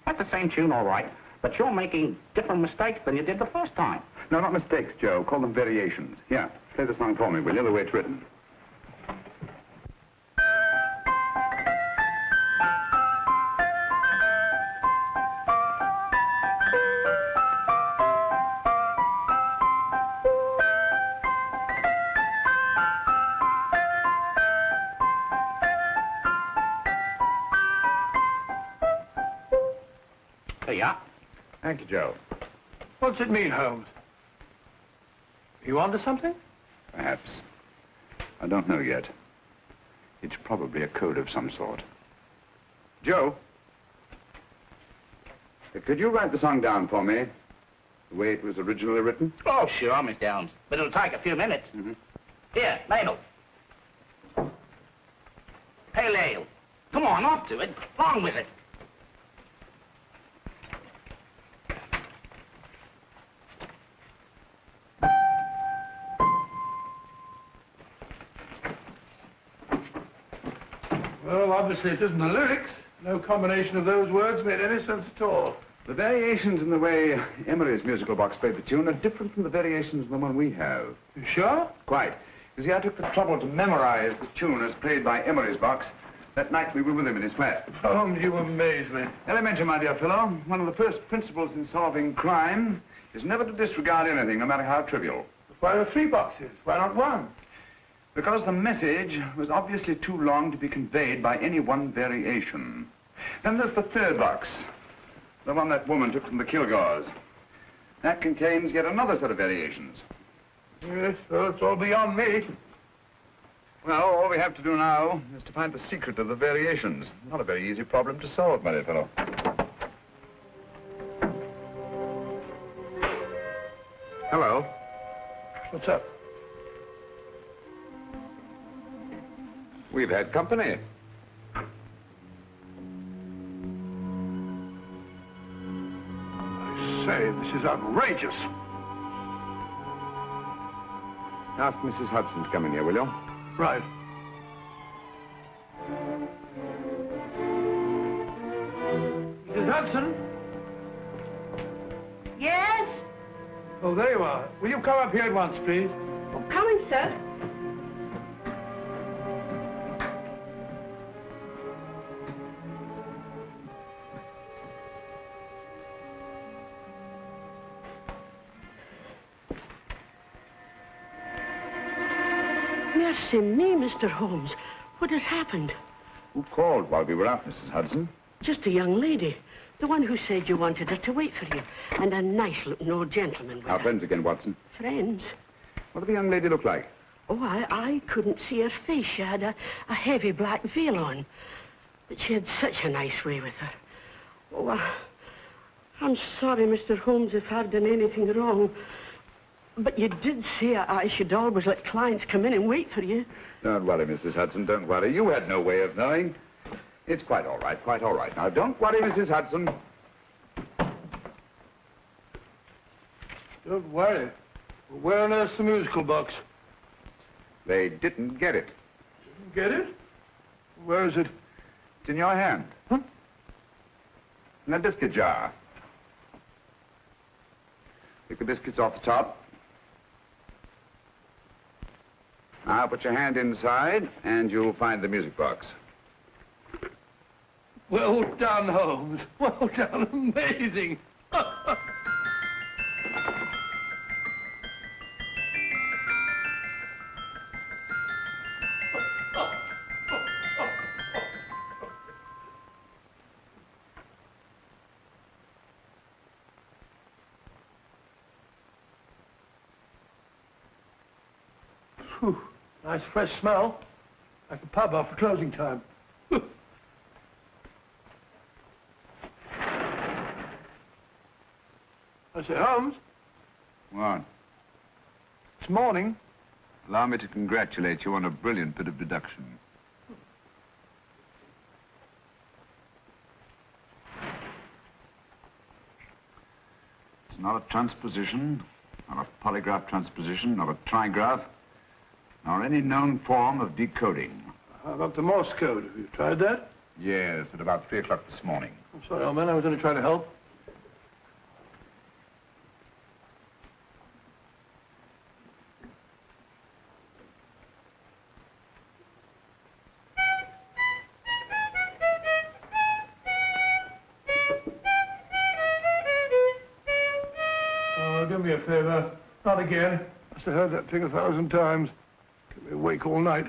That's the same tune, all right, but you're making different mistakes than you did the first time. No, not mistakes, Joe. Call them variations. Here, play the song for me, will you, the way it's written. There you are. Thank you, Joe. What's it mean, Holmes? You onto something? Perhaps. I don't know yet. It's probably a code of some sort. Joe? Could you write the song down for me? The way it was originally written? Oh, sure, Mr. Holmes. But it'll take a few minutes. Here, ladle. Pale ale. Come on, off to it. Along with it. Well, obviously it isn't the lyrics. No combination of those words made any sense at all. The variations in the way Emery's musical box played the tune are different from the variations in the one we have. You sure? Quite. You see, I took the trouble to memorize the tune as played by Emery's box that night we were with him in his flat. Holmes, you amaze me. Elementary, my dear fellow. One of the first principles in solving crime is never to disregard anything, no matter how trivial. Why are there 3 boxes? Why not 1? Because the message was obviously too long to be conveyed by any one variation. Then there's the 3rd box, the one that woman took from the Kilgores. That contains yet another set of variations. Yes, well, it's all beyond me. Well, all we have to do now is to find the secret of the variations. Not a very easy problem to solve, my dear fellow. Hello. What's up? We've had company. I say, this is outrageous. Ask Mrs. Hudson to come in here, will you? Right. Mrs. Hudson? Yes? Oh, there you are. Will you come up here at once, please? Oh, coming, sir. Mercy me, Mr. Holmes. What has happened? Who called while we were out, Mrs. Hudson? Just a young lady. The one who said you wanted her to wait for you. And a nice-looking old gentleman with Our her. friends again, Watson. Friends? What did the young lady look like? Oh, I couldn't see her face. She had a heavy black veil on. But she had such a nice way with her. Oh, I'm sorry, Mr. Holmes, if I've done anything wrong. But you did say I should always let clients come in and wait for you. Don't worry, Mrs. Hudson, don't worry. You had no way of knowing. It's quite all right, quite all right. Now, don't worry, Mrs. Hudson. Don't worry. Where on earth's the musical box? They didn't get it. Didn't get it? Where is it? It's in your hand. Huh? In that biscuit jar. Pick the biscuits off the top. Now put your hand inside, and you'll find the music box. Well done, Holmes. Well done. Amazing. Whew. Nice fresh smell. Like a pub after closing time. I say, Holmes, What? it's morning. Allow me to congratulate you on a brilliant bit of deduction. It's not a transposition, not a polygraph transposition, not a trigraph, nor any known form of decoding. How about the Morse code? Have you tried that? Yes, at about 3 o'clock this morning. I'm sorry, old man. I was only trying to help. Oh, do me a favor. Not again. Must have heard that thing 1,000 times. Kept me awake all night.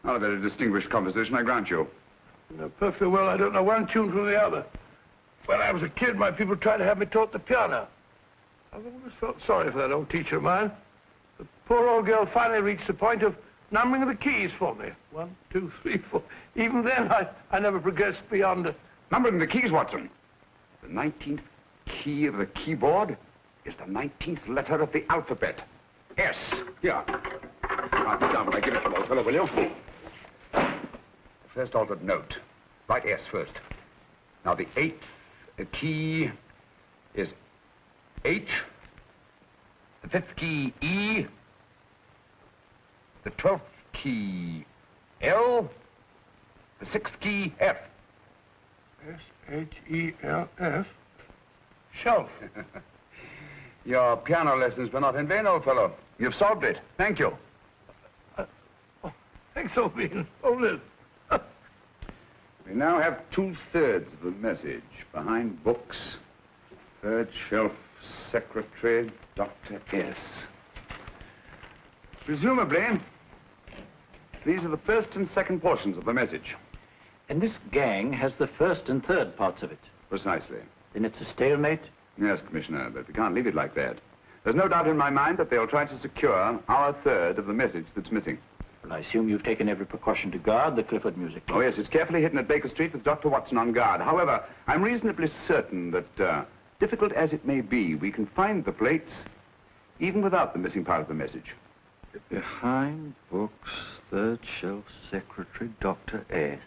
Not a very distinguished composition, I grant you. You know perfectly well I don't know one tune from the other. When I was a kid, my people tried to have me taught the piano. I've always felt sorry for that old teacher of mine. The poor old girl finally reached the point of numbering the keys for me. 1, 2, 3, 4. Even then, I never progressed beyond... Numbering the keys, Watson. The 19th key of the keyboard is the 19th letter of the alphabet. S. Here. Write it down when I give it to you, old fellow, will you? First altered note. Write S first. Now, the 8th key is H. The 5th key, E. The 12th key, L. The 6th key, F. S-H-E-L-F. Shelf. Your piano lessons were not in vain, old fellow. You've solved it. Thank you. Thanks, old bean. Oh, Liz. We now have 2/3 of the message. Behind books, third shelf, secretary, Dr. S. Presumably, these are the first and second portions of the message. And this gang has the first and third parts of it. Precisely. Then it's a stalemate? Yes, Commissioner, but we can't leave it like that. There's no doubt in my mind that they'll try to secure our third of the message that's missing. Well, I assume you've taken every precaution to guard the Clifford music. Oh, yes, it's carefully hidden at Baker Street with Dr. Watson on guard. However, I'm reasonably certain that, difficult as it may be, we can find the plates even without the missing part of the message. Behind books, third shelf, secretary, Dr. S.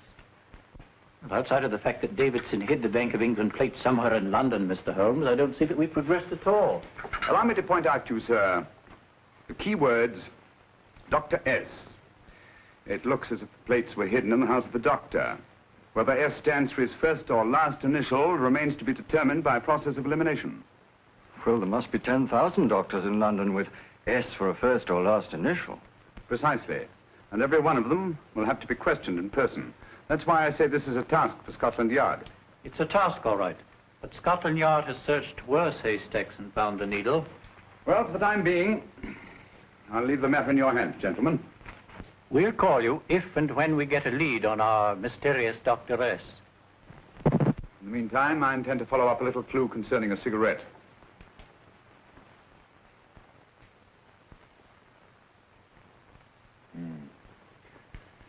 Well, outside of the fact that Davidson hid the Bank of England plate somewhere in London, Mr. Holmes, I don't see that we've progressed at all. Allow me to point out to you, sir, the key words, Dr. S. It looks as if the plates were hidden in the house of the doctor. Whether S stands for his first or last initial remains to be determined by a process of elimination. Well, there must be 10,000 doctors in London with S for a first or last initial. Precisely. And every one of them will have to be questioned in person. That's why I say this is a task for Scotland Yard. It's a task, all right. But Scotland Yard has searched worse haystacks and found the needle. Well, for the time being, I'll leave the matter in your hands, gentlemen. We'll call you if and when we get a lead on our mysterious Dr. S. In the meantime, I intend to follow up a little clue concerning a cigarette.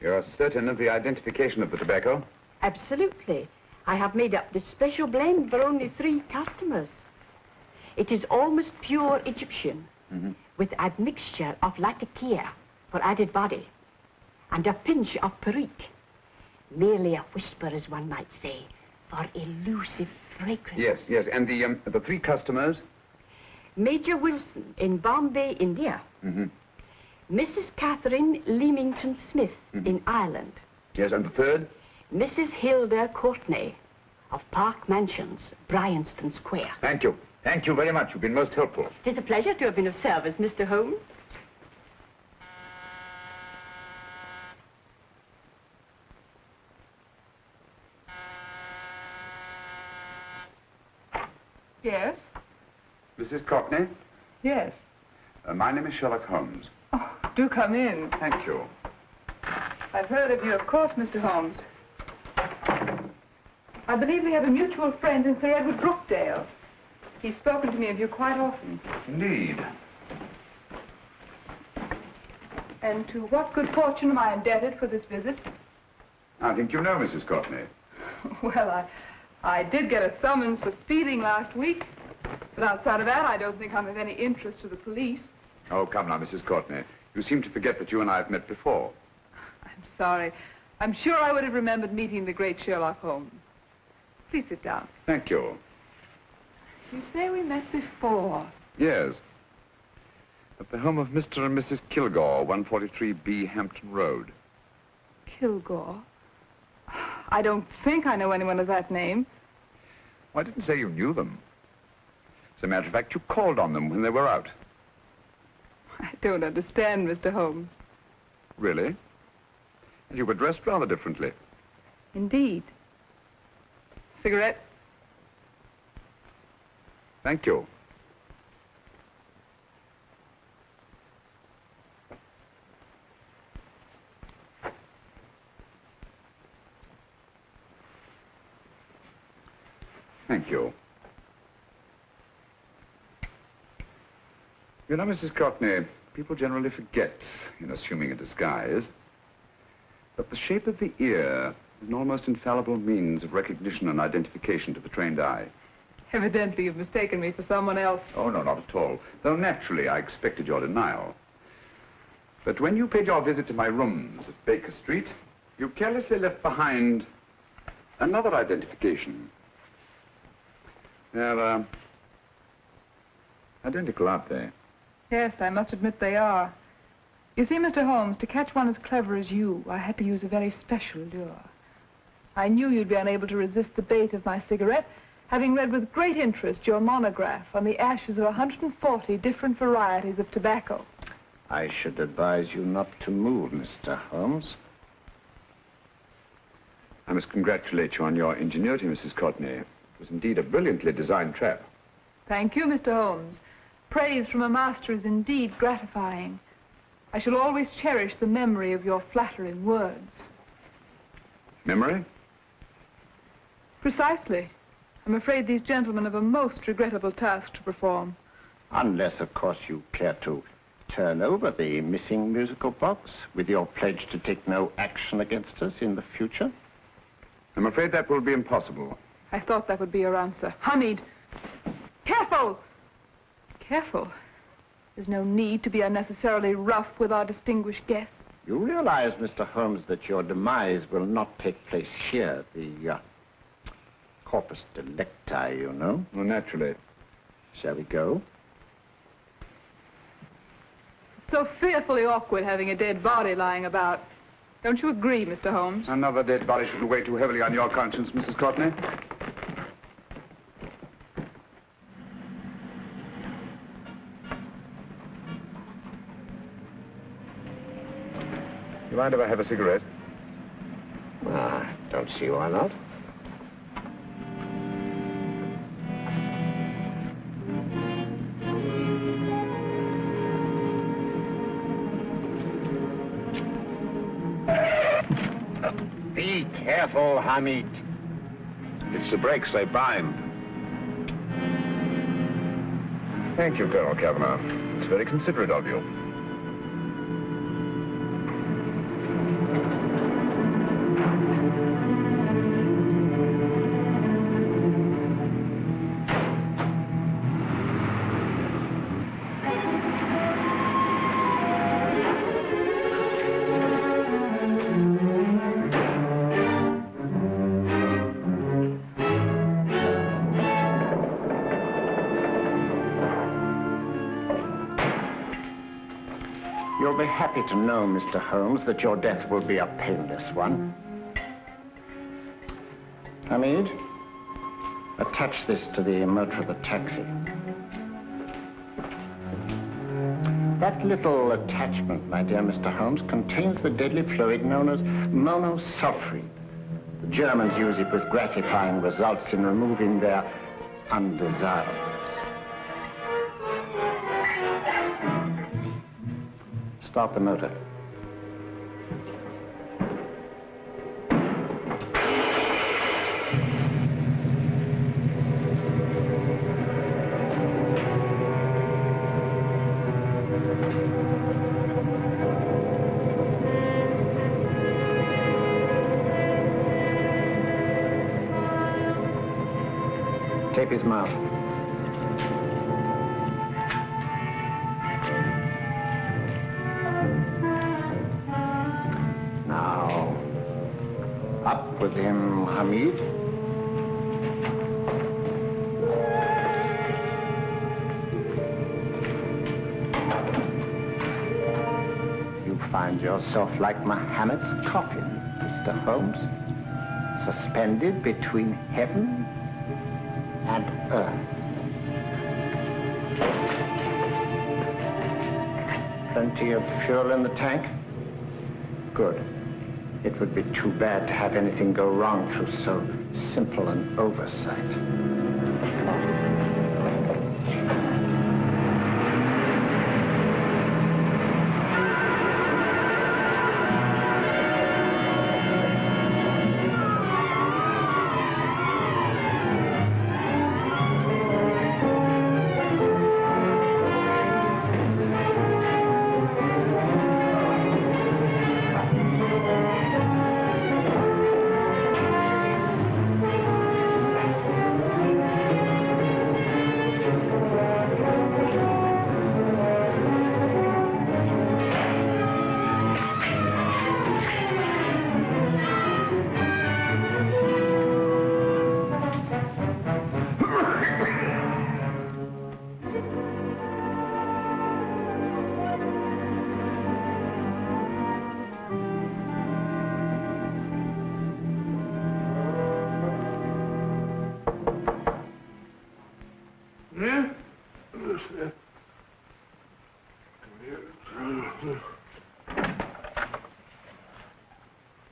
You're certain of the identification of the tobacco? Absolutely. I have made up this special blend for only 3 customers. It is almost pure Egyptian, with a mixture of latakia for added body, and a pinch of perique. Merely a whisper, as one might say, for elusive fragrance. Yes, yes. And the 3 customers? Major Wilson in Bombay, India. Mrs. Catherine Leamington Smith in Ireland. Yes, and the 3rd? Mrs. Hilda Courtney of Park Mansions, Bryanston Square. Thank you. Thank you very much. You've been most helpful. It is a pleasure to have been of service, Mr. Holmes. Yes? Mrs. Courtney? Yes. My name is Sherlock Holmes. Oh, do come in. Thank you. I've heard of you, of course, Mr. Holmes. I believe we have a mutual friend in Sir Edward Brookdale. He's spoken to me of you quite often. Indeed. And to what good fortune am I indebted for this visit? I think you know Mrs. Courtney. Well, I did get a summons for speeding last week. But outside of that, I don't think I'm of any interest to the police. Oh, come now, Mrs. Courtney. You seem to forget that you and I have met before. I'm sorry. I'm sure I would have remembered meeting the great Sherlock Holmes. Please sit down. Thank you. You say we met before. Yes. At the home of Mr. and Mrs. Kilgore, 143B Hampton Road. Kilgore? I don't think I know anyone of that name. Well, I didn't say you knew them. As a matter of fact, you called on them when they were out. I don't understand, Mr. Holmes. Really? And you were dressed rather differently. Indeed. Cigarette? Thank you. Thank you. You know, Mrs. Courtney, people generally forget, in assuming a disguise, that the shape of the ear is an almost infallible means of recognition and identification to the trained eye. Evidently, you've mistaken me for someone else. Oh, no, not at all. Though naturally, I expected your denial. But when you paid your visit to my rooms at Baker Street, you carelessly left behind another identification. They're, identical, aren't they? Yes, I must admit they are. You see, Mr. Holmes, to catch one as clever as you, I had to use a very special lure. I knew you'd be unable to resist the bait of my cigarette, having read with great interest your monograph on the ashes of 140 different varieties of tobacco. I should advise you not to move, Mr. Holmes. I must congratulate you on your ingenuity, Mrs. Courtney. It was indeed a brilliantly designed trap. Thank you, Mr. Holmes. Praise from a master is indeed gratifying. I shall always cherish the memory of your flattering words. Memory? Precisely. I'm afraid these gentlemen have a most regrettable task to perform. Unless, of course, you care to turn over the missing musical box with your pledge to take no action against us in the future. I'm afraid that will be impossible. I thought that would be your answer. Hamid! Careful! Careful. There's no need to be unnecessarily rough with our distinguished guests. You realize, Mr. Holmes, that your demise will not take place here. The corpus delicti, you know. Well, naturally. Shall we go? It's so fearfully awkward having a dead body lying about. Don't you agree, Mr. Holmes? Another dead body shouldn't weigh too heavily on your conscience, Mrs. Courtney. You mind if I have a cigarette? Don't see why not. Be careful, Hamid. It's the brakes, they bind. Thank you, Colonel Cavanaugh. It's very considerate of you. You'll be happy to know, Mr. Holmes, that your death will be a painless one. Hamid, attach this to the motor of the taxi. That little attachment, my dear Mr. Holmes, contains the deadly fluid known as monosulfide. The Germans use it with gratifying results in removing their undesirables. Start the motor. Tape his mouth. Now, up with him, Hamid. You find yourself like Muhammad's coffin, Mr. Holmes, suspended between heaven and earth. Plenty of fuel in the tank? Good. It would be too bad to have anything go wrong through so simple an oversight.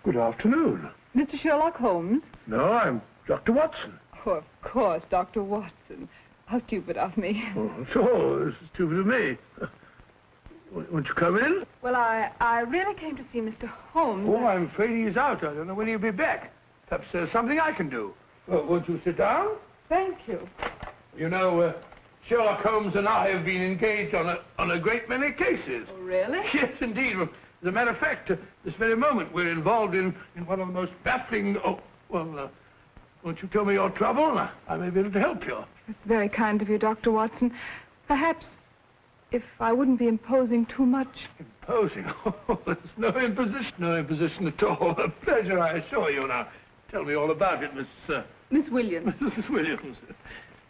Good afternoon. Mr. Sherlock Holmes? No, I'm Dr. Watson. Oh, of course, Dr. Watson. How stupid of me. Oh, so it's stupid of me. Won't you come in? Well, I really came to see Mr. Holmes. Oh, I'm afraid he's out. I don't know when he'll be back. Perhaps there's something I can do. Won't you sit down? Thank you. You know, Sherlock Holmes and I have been engaged on a great many cases. Oh, really? Yes, indeed. As a matter of fact, this very moment, we're involved in one of the most baffling... Oh, well, won't you tell me your trouble? I may be able to help you. It's very kind of you, Dr. Watson. Perhaps if I wouldn't be imposing too much. Imposing? Oh, there's no imposition at all. A pleasure, I assure you. Now, tell me all about it, Miss Williams. Mrs. Williams.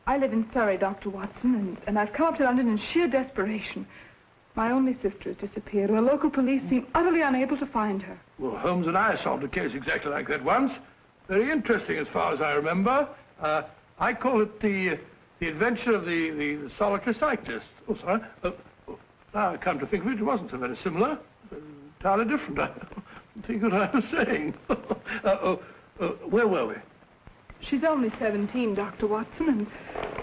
I live in Surrey, Dr. Watson, and I've come up to London in sheer desperation. My only sister has disappeared, and the local police seem utterly unable to find her. Well, Holmes and I solved a case exactly like that once. Very interesting as far as I remember. I call it the adventure of the solitary cyclist. Oh, sorry. Now I come to think of it, it wasn't so very similar. Entirely different. I don't think what I was saying. Where were we? She's only 17, Dr. Watson, and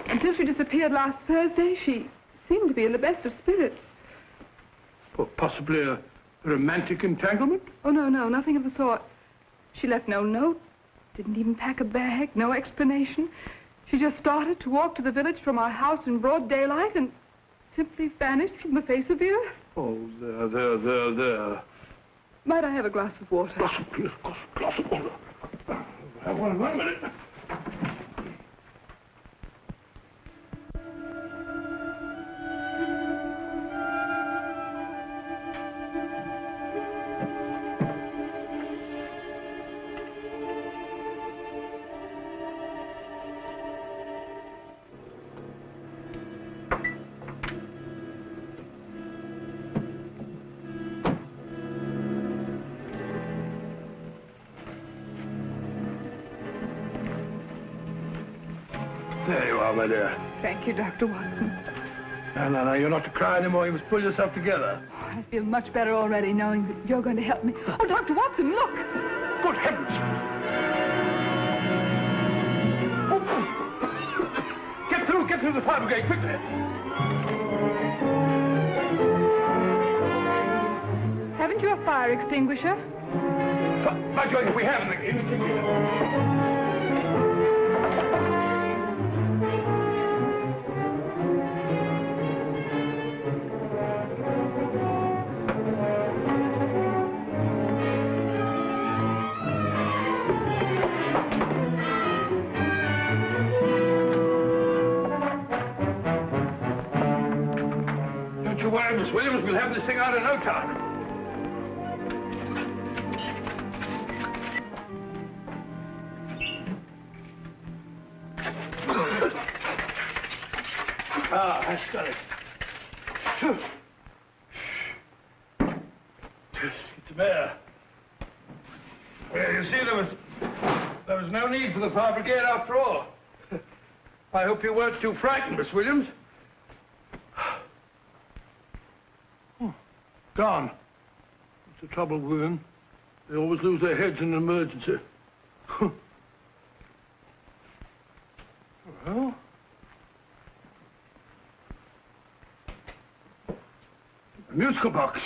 until she disappeared last Thursday, she seemed to be in the best of spirits. Well, possibly a romantic entanglement? Oh, no, nothing of the sort. She left no note, didn't even pack a bag, no explanation. She just started to walk to the village from our house in broad daylight and simply vanished from the face of the earth. Oh, there. Might I have a glass of water? Glass of water. Have one minute. There you are, my dear. Thank you, Dr. Watson. No, you're not to cry anymore. You must pull yourself together. Oh, I feel much better already knowing that you're going to help me. Oh, Dr. Watson, look! Good heavens! Get through the fire brigade, quickly! Haven't you a fire extinguisher? By George, we have in the kitchen. Don't you worry, Miss Williams. We'll have this thing out in no time. That's got it. Get the mare. Well, you see, there was no need for the fire brigade after all. I hope you weren't too frightened, Miss Williams. Gone. That's the trouble with women. They always lose their heads in an emergency. Well... a musical box.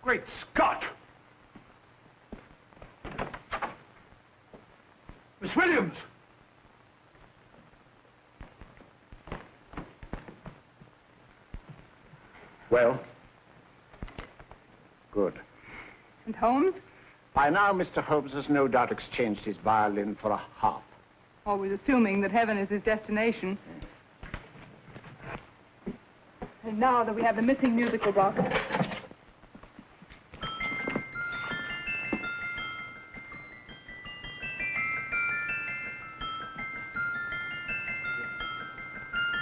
Great Scott! Miss Williams! Well? Good. And Holmes? By now, Mr. Holmes has no doubt exchanged his violin for a harp. Always assuming that heaven is his destination. And now that we have the missing musical box...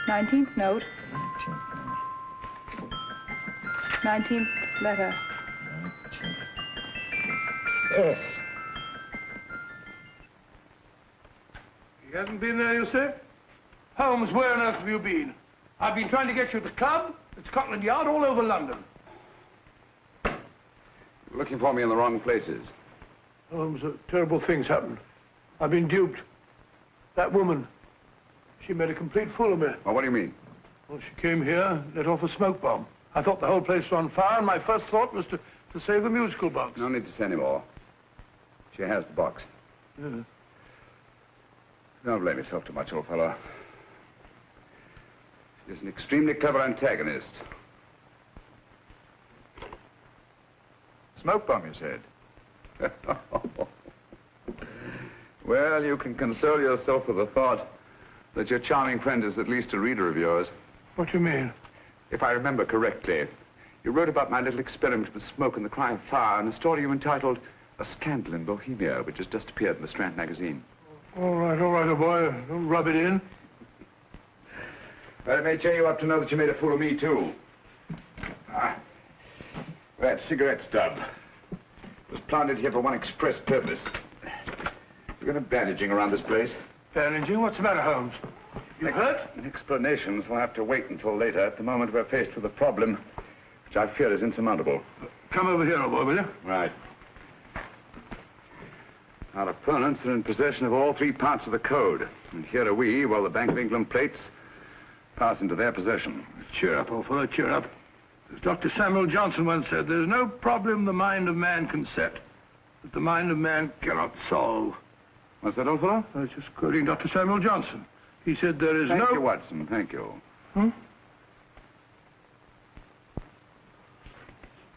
"19th note. 19th letter. Yes. He hasn't been there, you say? Holmes, where on earth have you been? I've been trying to get you at the club, at Scotland Yard, all over London. You're looking for me in the wrong places. Holmes, terrible things happened. I've been duped. That woman, she made a complete fool of me. Well, what do you mean? Well, she came here, let off a smoke bomb. I thought the whole place was on fire, and my first thought was to save the musical box. No need to say any more. She has the box. Yes. Don't blame yourself too much, old fellow. She's an extremely clever antagonist. Smoke bomb, you said? Well, you can console yourself with the thought that your charming friend is at least a reader of yours. What do you mean? If I remember correctly, you wrote about my little experiment with smoke and the cry of fire in a story you entitled A Scandal in Bohemia, which has just appeared in the Strand magazine. All right, old boy. Don't rub it in. But it may cheer you up to know that you made a fool of me, too. That cigarette stub was planted here for one express purpose. We're going to bandaging around this place. Bandaging? What's the matter, Holmes? You hurt? Explanations will have to wait until later. At the moment, we're faced with a problem which I fear is insurmountable. Come over here, old boy, will you? Right. Our opponents are in possession of all 3 parts of the code. And here are we, while the Bank of England plates pass into their possession. Cheer up, old fellow, cheer up. As Dr. Samuel Johnson once said, there's no problem the mind of man can set that the mind of man cannot solve. What's that, old fellow? I was just quoting Dr. Samuel Johnson. He said there is Thank you, Watson. Thank you.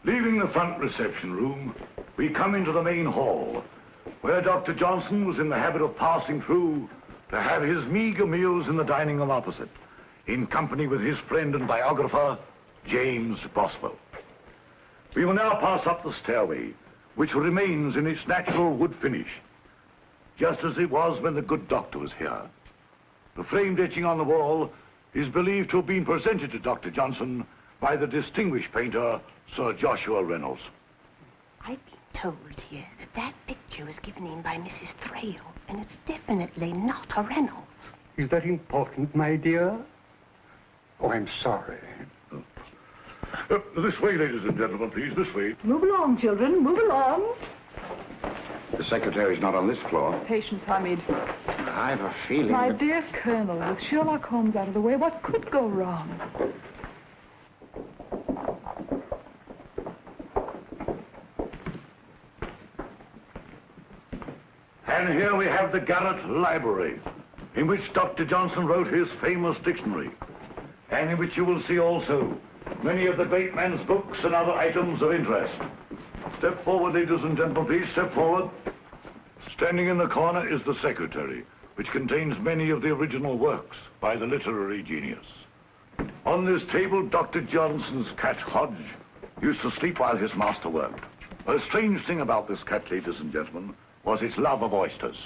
Leaving the front reception room, we come into the main hall, where Dr. Johnson was in the habit of passing through to have his meager meals in the dining room opposite, in company with his friend and biographer, James Boswell. We will now pass up the stairway, which remains in its natural wood finish, just as it was when the good doctor was here. The framed etching on the wall is believed to have been presented to Dr. Johnson by the distinguished painter, Sir Joshua Reynolds. I've been told here that that picture was given in by Mrs. Thrale, and it's definitely not a Reynolds. Is that important, my dear? Oh, I'm sorry. This way, ladies and gentlemen, please, this way. Move along, children, move along. The secretary's not on this floor. Patience, Hamid. I've a feeling My that... dear Colonel, with Sherlock Holmes out of the way, what could go wrong? And here we have the Garrett Library, in which Dr. Johnson wrote his famous dictionary, and in which you will see also many of the great man's books and other items of interest. Step forward, ladies and gentlemen, please, step forward. Standing in the corner is the secretary, which contains many of the original works by the literary genius. On this table, Dr. Johnson's cat, Hodge, used to sleep while his master worked. A strange thing about this cat, ladies and gentlemen, was its love of oysters.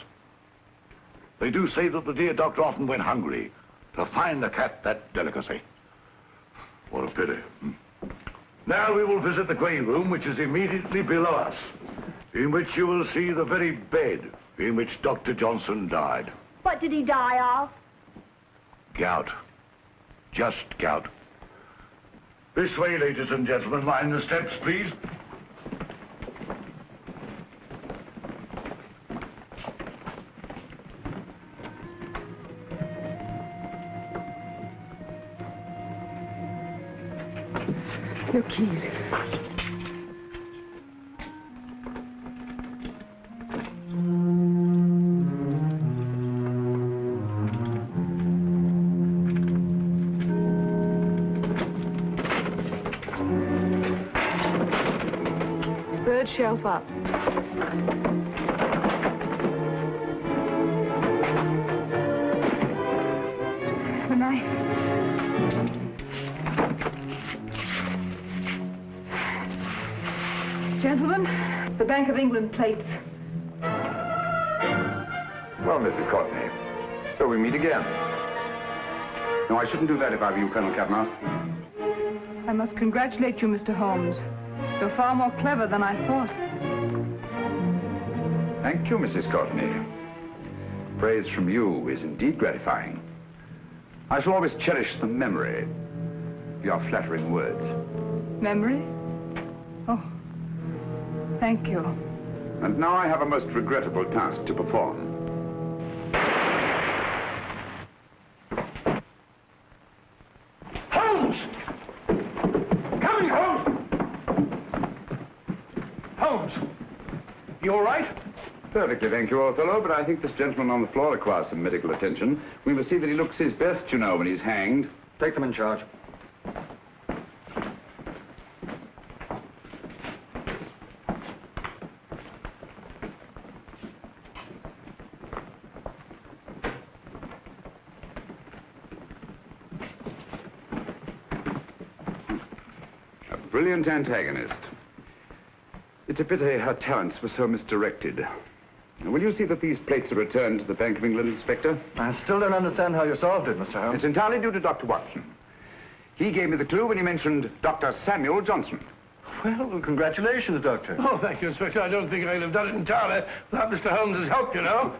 They do say that the dear doctor often went hungry to find the cat that delicacy. What a pity. Now we will visit the grey room, which is immediately below us, in which you will see the very bed in which Dr. Johnson died. What did he die of? Gout. Just gout. This way, ladies and gentlemen. Mind the steps, please. Your keys. Third shelf up. The knife. Gentlemen, the Bank of England plates. Well, Mrs. Courtney, so we meet again. No, I shouldn't do that if I were you, Colonel Cavanaugh. I must congratulate you, Mr. Holmes. You're far more clever than I thought. Thank you, Mrs. Courtney. Praise from you is indeed gratifying. I shall always cherish the memory of your flattering words. Memory? Oh, thank you. And now I have a most regrettable task to perform. Holmes! Coming, Holmes! Holmes! You all right? Perfectly, thank you, old fellow, but I think this gentleman on the floor requires some medical attention. We must see that he looks his best, you know, when he's hanged. Take them in charge. A brilliant antagonist. It's a pity her talents were so misdirected. Will you see that these plates are returned to the Bank of England, Inspector? I still don't understand how you solved it, Mr. Holmes. It's entirely due to Dr. Watson. He gave me the clue when he mentioned Dr. Samuel Johnson. Well, congratulations, Doctor. Oh, thank you, Inspector. I don't think I'd have done it entirely without Mr. Holmes's help, you know.